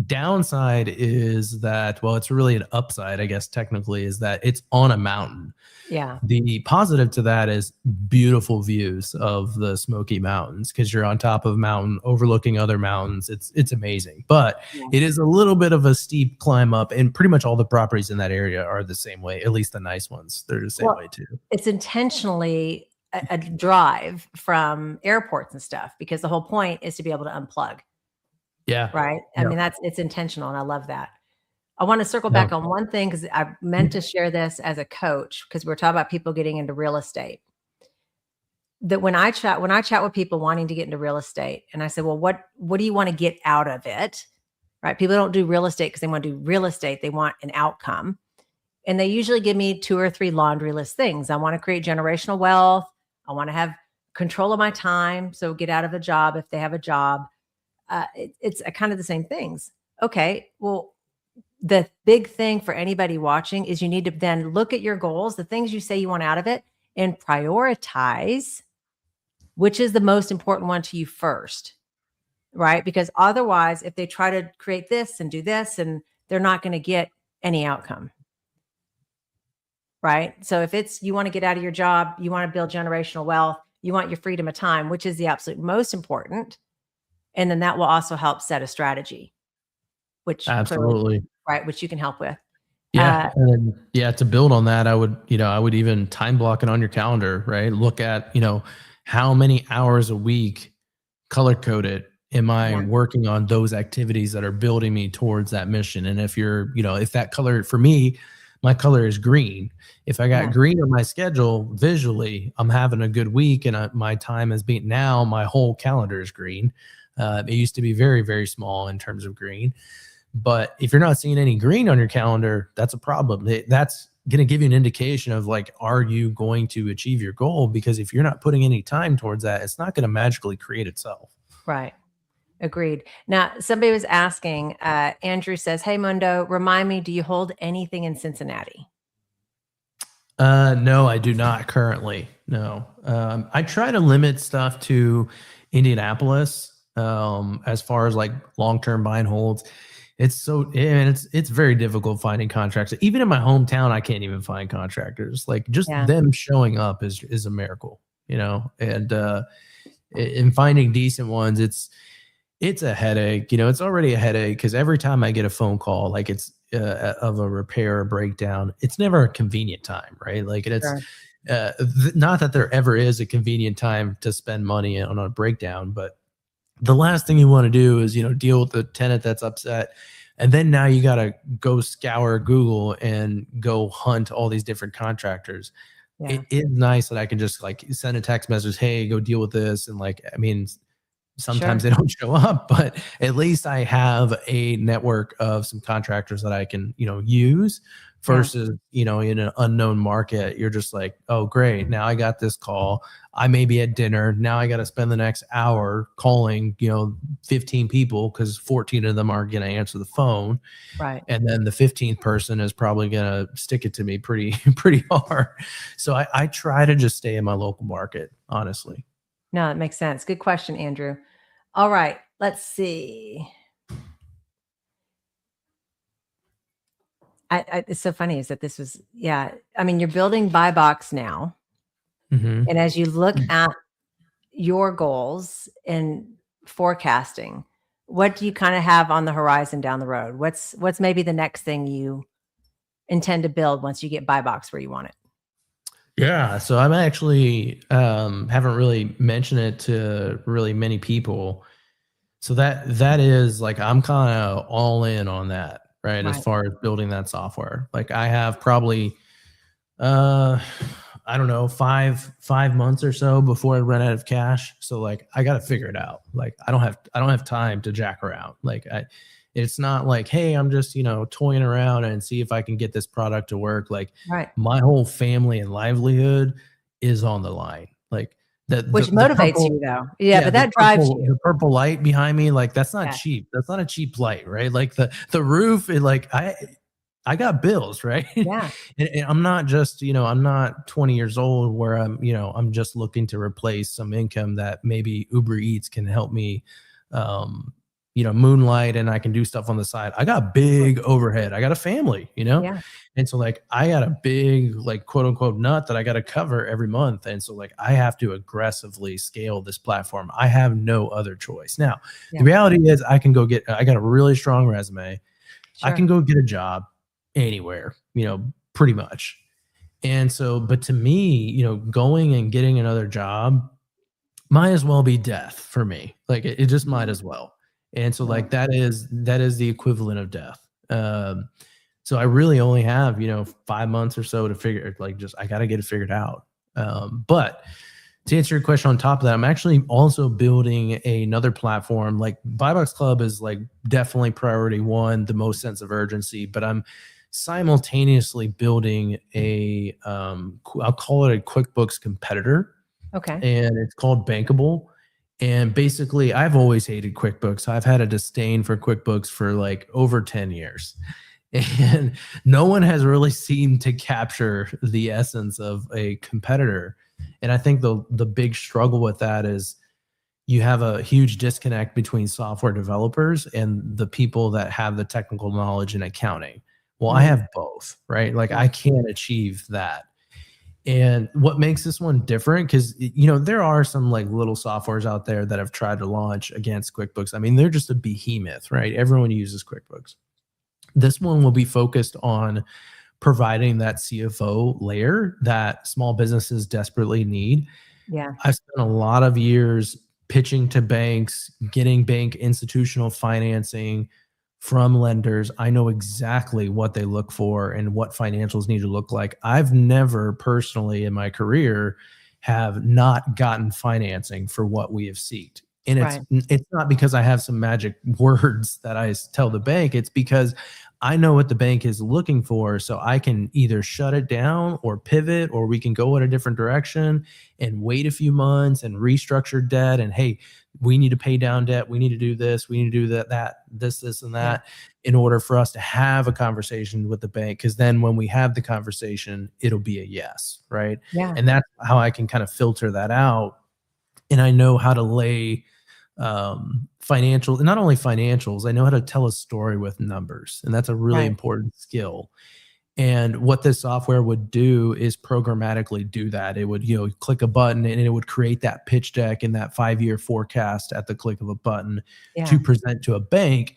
Speaker 2: downside is that, well, it's really an upside, I guess technically, is that it's on a mountain.
Speaker 1: Yeah.
Speaker 2: The positive to that is beautiful views of the Smoky Mountains, because you're on top of a mountain overlooking other mountains. It's amazing, but it is a little bit of a steep climb up, and pretty much all the properties in that area are the same way. At least the nice ones, they're the same way too.
Speaker 1: It's intentionally a drive from airports and stuff, because the whole point is to be able to unplug.
Speaker 2: Yeah.
Speaker 1: Right. I mean, it's intentional. And I love that. I want to circle back on one thing, because I meant to share this as a coach, because we're talking about people getting into real estate. That when I chat with people wanting to get into real estate, and I say, well, what do you want to get out of it? Right. People don't do real estate because they want to do real estate. They want an outcome. And they usually give me 2 or 3 laundry list things. I want to create generational wealth. I want to have control of my time. So get out of a job if they have a job. It's kind of the same things. Okay. Well, the big thing for anybody watching is you need to then look at your goals, the things you say you want out of it, and prioritize which is the most important one to you first, right? Because otherwise, if they try to create this and do this, and they're not going to get any outcome, right? So if it's, you want to get out of your job, you want to build generational wealth, you want your freedom of time, which is the absolute most important. And then that will also help set a strategy, which
Speaker 2: absolutely,
Speaker 1: right, which you can help with.
Speaker 2: Yeah. And then, to build on that, I would even time block it on your calendar, right? Look at, how many hours a week, color code it. Am I working on those activities that are building me towards that mission? And if you're, if that color, for me, my color is green. If I got green on my schedule visually, I'm having a good week, and my time is being, now my whole calendar is green. It used to be very, very small in terms of green. But if you're not seeing any green on your calendar, that's a problem. That's going to give you an indication of like, are you going to achieve your goal? Because if you're not putting any time towards that, it's not going to magically create itself.
Speaker 1: Right. Agreed. Now, somebody was asking, Andrew says, hey, Mundo, remind me, do you hold anything in Cincinnati?
Speaker 2: No, I do not currently. No. I try to limit stuff to Indianapolis as far as like long-term buy and holds. It's very difficult finding contractors. Even in my hometown, I can't even find contractors. Like just them showing up is a miracle, and in finding decent ones, it's a headache. It's already a headache because every time I get a phone call, like it's of a repair or breakdown, it's never a convenient time, right? Like it's not that there ever is a convenient time to spend money on a breakdown, but the last thing you want to do is, deal with the tenant that's upset, And then now you got to go scour Google and go hunt all these different contractors.
Speaker 1: Yeah.
Speaker 2: It is nice that I can just like send a text message, hey, go deal with this. And like, I mean, sometimes
Speaker 1: Sure.
Speaker 2: they don't show up, but at least I have a network of some contractors that I can, use versus, in an unknown market. You're just like, oh, great. Now I got this call. I may be at dinner. Now I got to spend the next hour calling, 15 people because 14 of them aren't going to answer the phone.
Speaker 1: Right.
Speaker 2: And then the 15th person is probably going to stick it to me pretty hard. So I try to just stay in my local market, honestly.
Speaker 1: No, it makes sense. Good question, Andrew. All right, let's see. It's so funny is that this was, I mean, you're building Buy Box now.
Speaker 2: Mm-hmm.
Speaker 1: And as you look at your goals and forecasting, what do you kind of have on the horizon down the road? What's maybe the next thing you intend to build once you get Buy Box where you want it?
Speaker 2: Yeah, so I'm actually haven't really mentioned it to really many people. So that is like I'm kind of all in on that, right? As far as building that software. Like I have probably I don't know, 5 months or so before I run out of cash. So like I got to figure it out. Like I don't have time to jack around. Like it's not like, hey, I'm just, toying around and see if I can get this product to work. Like my whole family and livelihood is on the line. Like
Speaker 1: which motivates you though. Yeah, but that drives you.
Speaker 2: The purple light behind me, like that's not cheap. That's not a cheap light, right? Like the roof, I got bills, right?
Speaker 1: Yeah.
Speaker 2: And I'm not just, I'm not 20 years old where I'm just looking to replace some income that maybe Uber Eats can help me, moonlight and I can do stuff on the side. I got big overhead. I got a family,
Speaker 1: Yeah.
Speaker 2: And so like I got a big, like quote unquote nut that I got to cover every month. And so like I have to aggressively scale this platform. I have no other choice. Now, the reality is I got a really strong resume. Sure. I can go get a job anywhere, pretty much. And so, but to me, going and getting another job might as well be death for me. Like it just might as well. And so like that is the equivalent of death. So I really only have, 5 months or so to figure, like I got to get it figured out. But to answer your question on top of that, I'm actually also building another platform. Like Buy Box Club is like definitely priority one, the most sense of urgency, but I'm simultaneously building I'll call it a QuickBooks competitor.
Speaker 1: Okay.
Speaker 2: And it's called Bankable. And basically, I've always hated QuickBooks. I've had a disdain for QuickBooks for like over 10 years. And no one has really seemed to capture the essence of a competitor. And I think the big struggle with that is you have a huge disconnect between software developers and the people that have the technical knowledge in accounting. Well, I have both, right? Like I can't achieve that. And what makes this one different, because, there are some like little softwares out there that have tried to launch against QuickBooks. I mean, they're just a behemoth, right? Everyone uses QuickBooks. This one will be focused on providing that CFO layer that small businesses desperately need.
Speaker 1: Yeah.
Speaker 2: I've spent a lot of years pitching to banks, getting bank institutional financing from lenders. I know exactly what they look for and what financials need to look like. I've never personally in my career have not gotten financing for what we have sought. And it's not because I have some magic words that I tell the bank. It's because I know what the bank is looking for. So I can either shut it down or pivot, or we can go in a different direction and wait a few months and restructure debt. And hey, we need to pay down debt. We need to do this. We need to do this, and that in order for us to have a conversation with the bank. Because then when we have the conversation, it'll be a yes, right?
Speaker 1: Yeah.
Speaker 2: And that's how I can kind of filter that out. And I know how to lay financial, not only financials, I know how to tell a story with numbers. And that's a really important skill. And what this software would do is programmatically do that. It would, click a button and it would create that pitch deck and that 5-year forecast at the click of a button to present to a bank.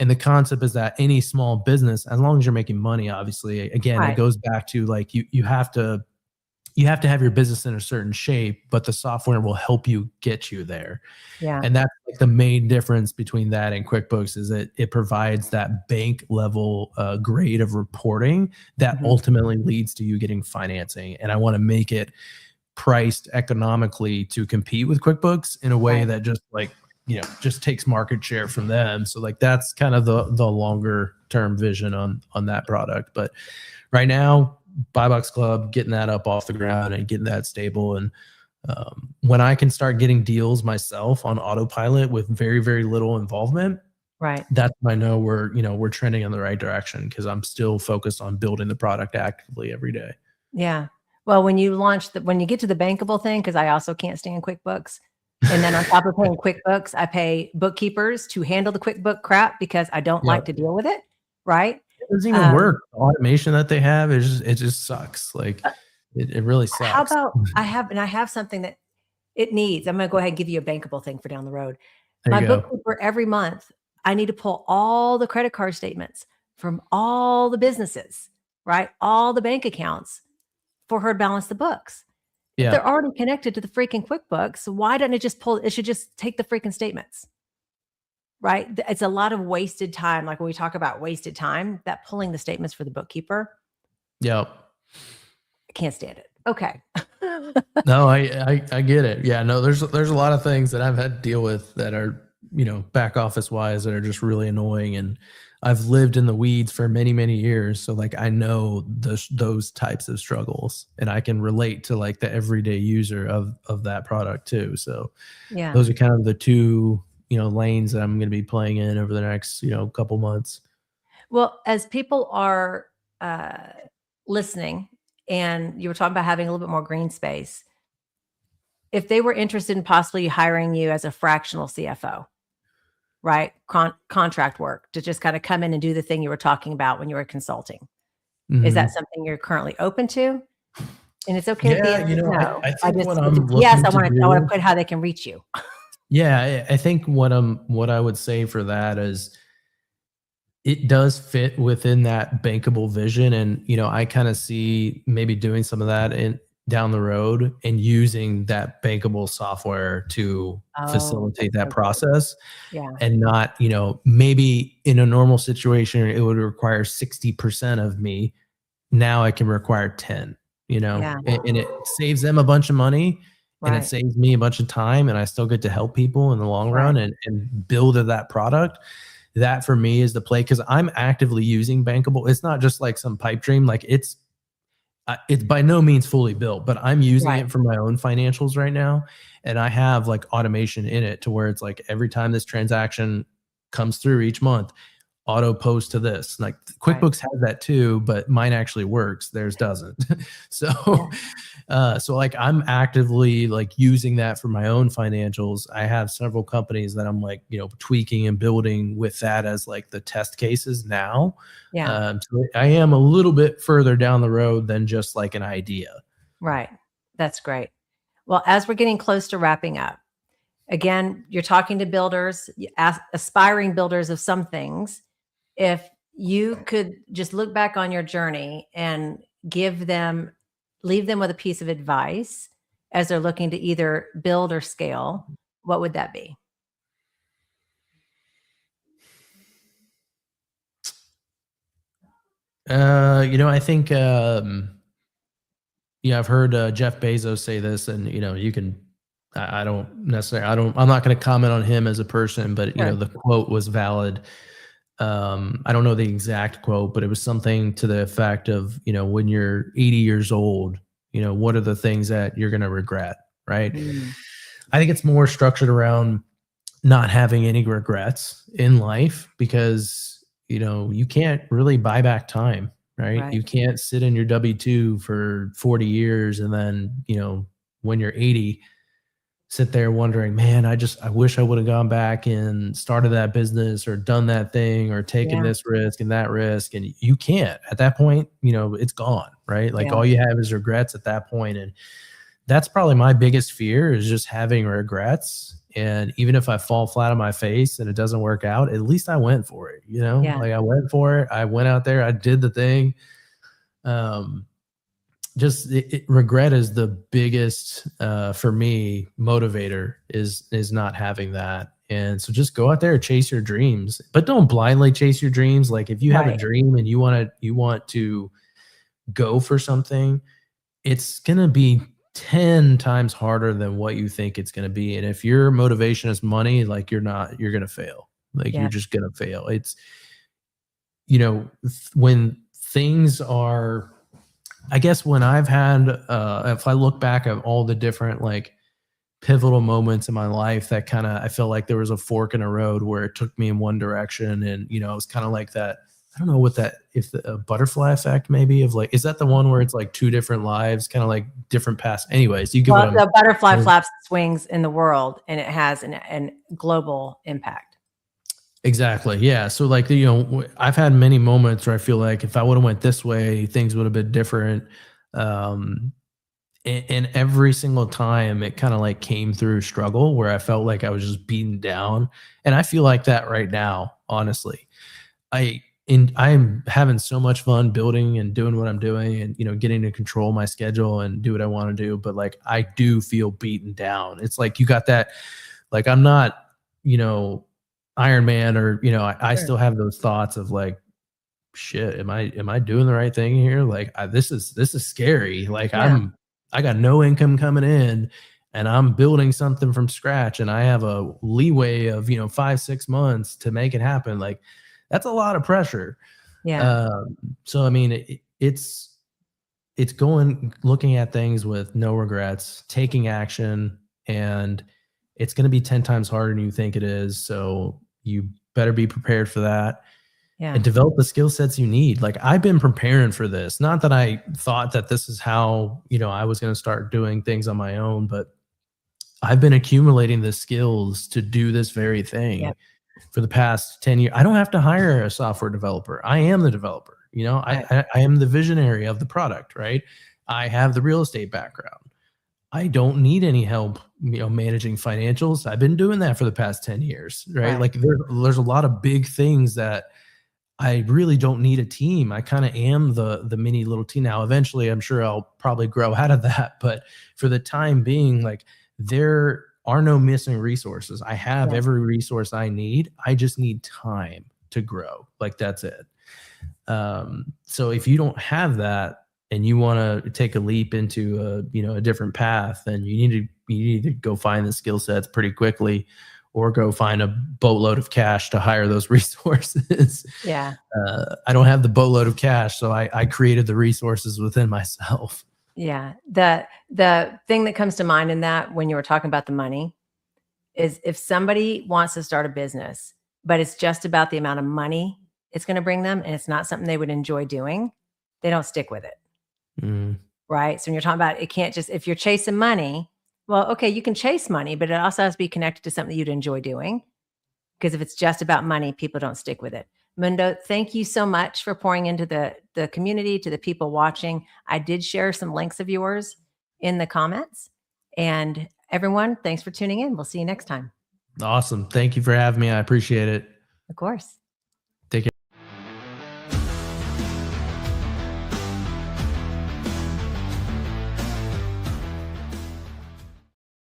Speaker 2: And the concept is that any small business, as long as you're making money, obviously, again, it goes back to like, you have to you have to have your business in a certain shape, but the software will help you get you there.
Speaker 1: Yeah.
Speaker 2: And that's like the main difference between that and QuickBooks, is that it provides that bank level grade of reporting that ultimately leads to you getting financing. And I want to make it priced economically to compete with QuickBooks in a way that just like, just takes market share from them. So like that's kind of the longer term vision on that product. But right now, Buy Box Club, getting that up off the ground and getting that stable. And when I can start getting deals myself on autopilot with very, very little involvement,
Speaker 1: right,
Speaker 2: that's when I know we're trending in the right direction, because I'm still focused on building the product actively every day.
Speaker 1: Yeah. Well, when you get to the bankable thing, because I also can't stand QuickBooks. And then on top of paying QuickBooks, I pay bookkeepers to handle the QuickBook crap because I don't like to deal with it. Right.
Speaker 2: It doesn't even work. The automation that they have it just sucks. Like it really sucks.
Speaker 1: How about I have something that it needs. I'm going to go ahead and give you a bankable thing for down the road. My bookkeeper every month, I need to pull all the credit card statements from all the businesses, right? All the bank accounts for her to balance the books.
Speaker 2: Yeah.
Speaker 1: If they're already connected to the freaking QuickBooks, why doesn't it just pull? It should just take the freaking statements. Right? It's a lot of wasted time. Like when we talk about wasted time, that pulling the statements for the bookkeeper.
Speaker 2: Yep.
Speaker 1: I can't stand it. Okay.
Speaker 2: No, I get it. Yeah, no, there's a lot of things that I've had to deal with that are, back office wise, that are just really annoying. And I've lived in the weeds for many, many years. So like, I know those types of struggles, and I can relate to like the everyday user of that product too. So
Speaker 1: yeah,
Speaker 2: those are kind of the two lanes that I'm going to be playing in over the next, couple months.
Speaker 1: Well, as people are listening, and you were talking about having a little bit more green space, if they were interested in possibly hiring you as a fractional CFO, right? Contract work to just kind of come in and do the thing you were talking about when you were consulting. Is that something you're currently open to? And it's okay.
Speaker 2: Yeah,
Speaker 1: no.
Speaker 2: I think
Speaker 1: I want to put how they can reach you.
Speaker 2: Yeah, I think what I would say for that is it does fit within that bankable vision. And, I kind of see maybe doing some of that down the road and using that bankable software to facilitate that process.
Speaker 1: Yeah.
Speaker 2: And not, maybe in a normal situation, it would require 60% of me. Now I can require 10, and it saves them a bunch of money. And it saves me a bunch of time, and I still get to help people in the long run and build that product. That for me is the play, because I'm actively using Bankable. It's not just like some pipe dream. Like it's by no means fully built, but I'm using it for my own financials right now. And I have like automation in it to where it's like every time this transaction comes through each month, auto post to this. Like QuickBooks has that too, but mine actually works. Theirs doesn't. So like I'm actively like using that for my own financials. I have several companies that I'm like, tweaking and building with that as like the test cases now.
Speaker 1: Yeah.
Speaker 2: So I am a little bit further down the road than just like an idea.
Speaker 1: Right. That's great. Well, as we're getting close to wrapping up, again, you're talking to builders, aspiring builders of some things. If you could just look back on your journey and leave them with a piece of advice as they're looking to either build or scale, what would that be?
Speaker 2: I think, I've heard Jeff Bezos say this, and, you can, I'm not going to comment on him as a person, but, the quote was valid. I don't know the exact quote, but it was something to the effect of, when you're 80 years old, what are the things that you're going to regret? Right. I think it's more structured around not having any regrets in life, because, you can't really buy back time, right? You can't sit in your W-2 for 40 years. And then, when you're 80, sit there wondering, man, I wish I would have gone back and started that business or done that thing or taken this risk and that risk. And you can't at that point, it's gone, right? Like all you have is regrets at that point. And that's probably my biggest fear, is just having regrets. And even if I fall flat on my face and it doesn't work out, at least I went for it, like I went for it. I went out there, I did the thing. regret is the biggest for me motivator is not having that. And so just go out there and chase your dreams, but don't blindly chase your dreams. Like if you have a
Speaker 1: Right.
Speaker 2: dream and you want to go for something, it's going to be 10 times harder than what you think it's going to be. And if your motivation is money, like you're going to fail. Like
Speaker 1: Yeah.
Speaker 2: you're just going to fail. It's, you know, when things are, I guess when I've had, if I look back at all the different like pivotal moments in my life that kind of, I felt like there was a fork in a road where it took me in one direction. And, you know, it was kind of like that. I don't know what that, if the butterfly effect maybe of like, is that the one where it's like two different lives, kind of like different paths? Anyways, you get what
Speaker 1: Well, the butterfly
Speaker 2: I'm.
Speaker 1: flaps swings in the world, and it has an global impact.
Speaker 2: Exactly. Yeah. So like, you know, I've had many moments where I feel like if I would have went this way, things would have been different. Um, and every single time it kind of like came through struggle where I felt like I was just beaten down. And I feel like that right now, honestly. I'm having so much fun building and doing what I'm doing and, you know, getting to control my schedule and do what I want to do. But like, I do feel beaten down. It's like, you got that, like, I'm not, you know, Iron Man or, you know, I
Speaker 1: Sure.
Speaker 2: still have those thoughts of like, shit, am I doing the right thing here? Like, this is scary. Like
Speaker 1: Yeah.
Speaker 2: I got no income coming in and I'm building something from scratch and I have a leeway of, you know, 5-6 months to make it happen. Like that's a lot of pressure.
Speaker 1: Yeah.
Speaker 2: So, I mean, it's going, looking at things with no regrets, taking action, and it's going to be 10 times harder than you think it is. So you better be prepared for that
Speaker 1: Yeah.
Speaker 2: and develop the skill sets you need. Like I've been preparing for this. Not that I thought that this is how, you know, I was going to start doing things on my own, but I've been accumulating the skills to do this very thing
Speaker 1: Yep.
Speaker 2: for the past 10 years. I don't have to hire a software developer. I am the developer. You know,
Speaker 1: Right.
Speaker 2: I am the visionary of the product, right? I have the real estate background. I don't need any help, you know, managing financials. I've been doing that for the past 10 years, right?
Speaker 1: Right.
Speaker 2: Like there's a lot of big things that I really don't need a team. I kind of am the mini little team now. Eventually, I'm sure I'll probably grow out of that, but for the time being, like there are no missing resources. I have
Speaker 1: Yeah.
Speaker 2: every resource I need. I just need time to grow. Like that's it. So if you don't have that and you want to take a leap into a, you know, a different path, then you need to go find the skill sets pretty quickly or go find a boatload of cash to hire those resources.
Speaker 1: Yeah.
Speaker 2: I don't have the boatload of cash, so I created the resources within myself.
Speaker 1: Yeah. The thing that comes to mind in that when you were talking about the money is if somebody wants to start a business, but it's just about the amount of money it's going to bring them and it's not something they would enjoy doing, they don't stick with it.
Speaker 2: Mm,
Speaker 1: Right. So when you're talking about it can't just, if you're chasing money, well, okay, you can chase money, but it also has to be connected to something you'd enjoy doing. Because if it's just about money, people don't stick with it. Mundo, thank you so much for pouring into the community, to the people watching. I did share some links of yours in the comments. And everyone, thanks for tuning in. We'll see you next time.
Speaker 2: awesome. Thank you for having me. I appreciate it.
Speaker 1: Of course.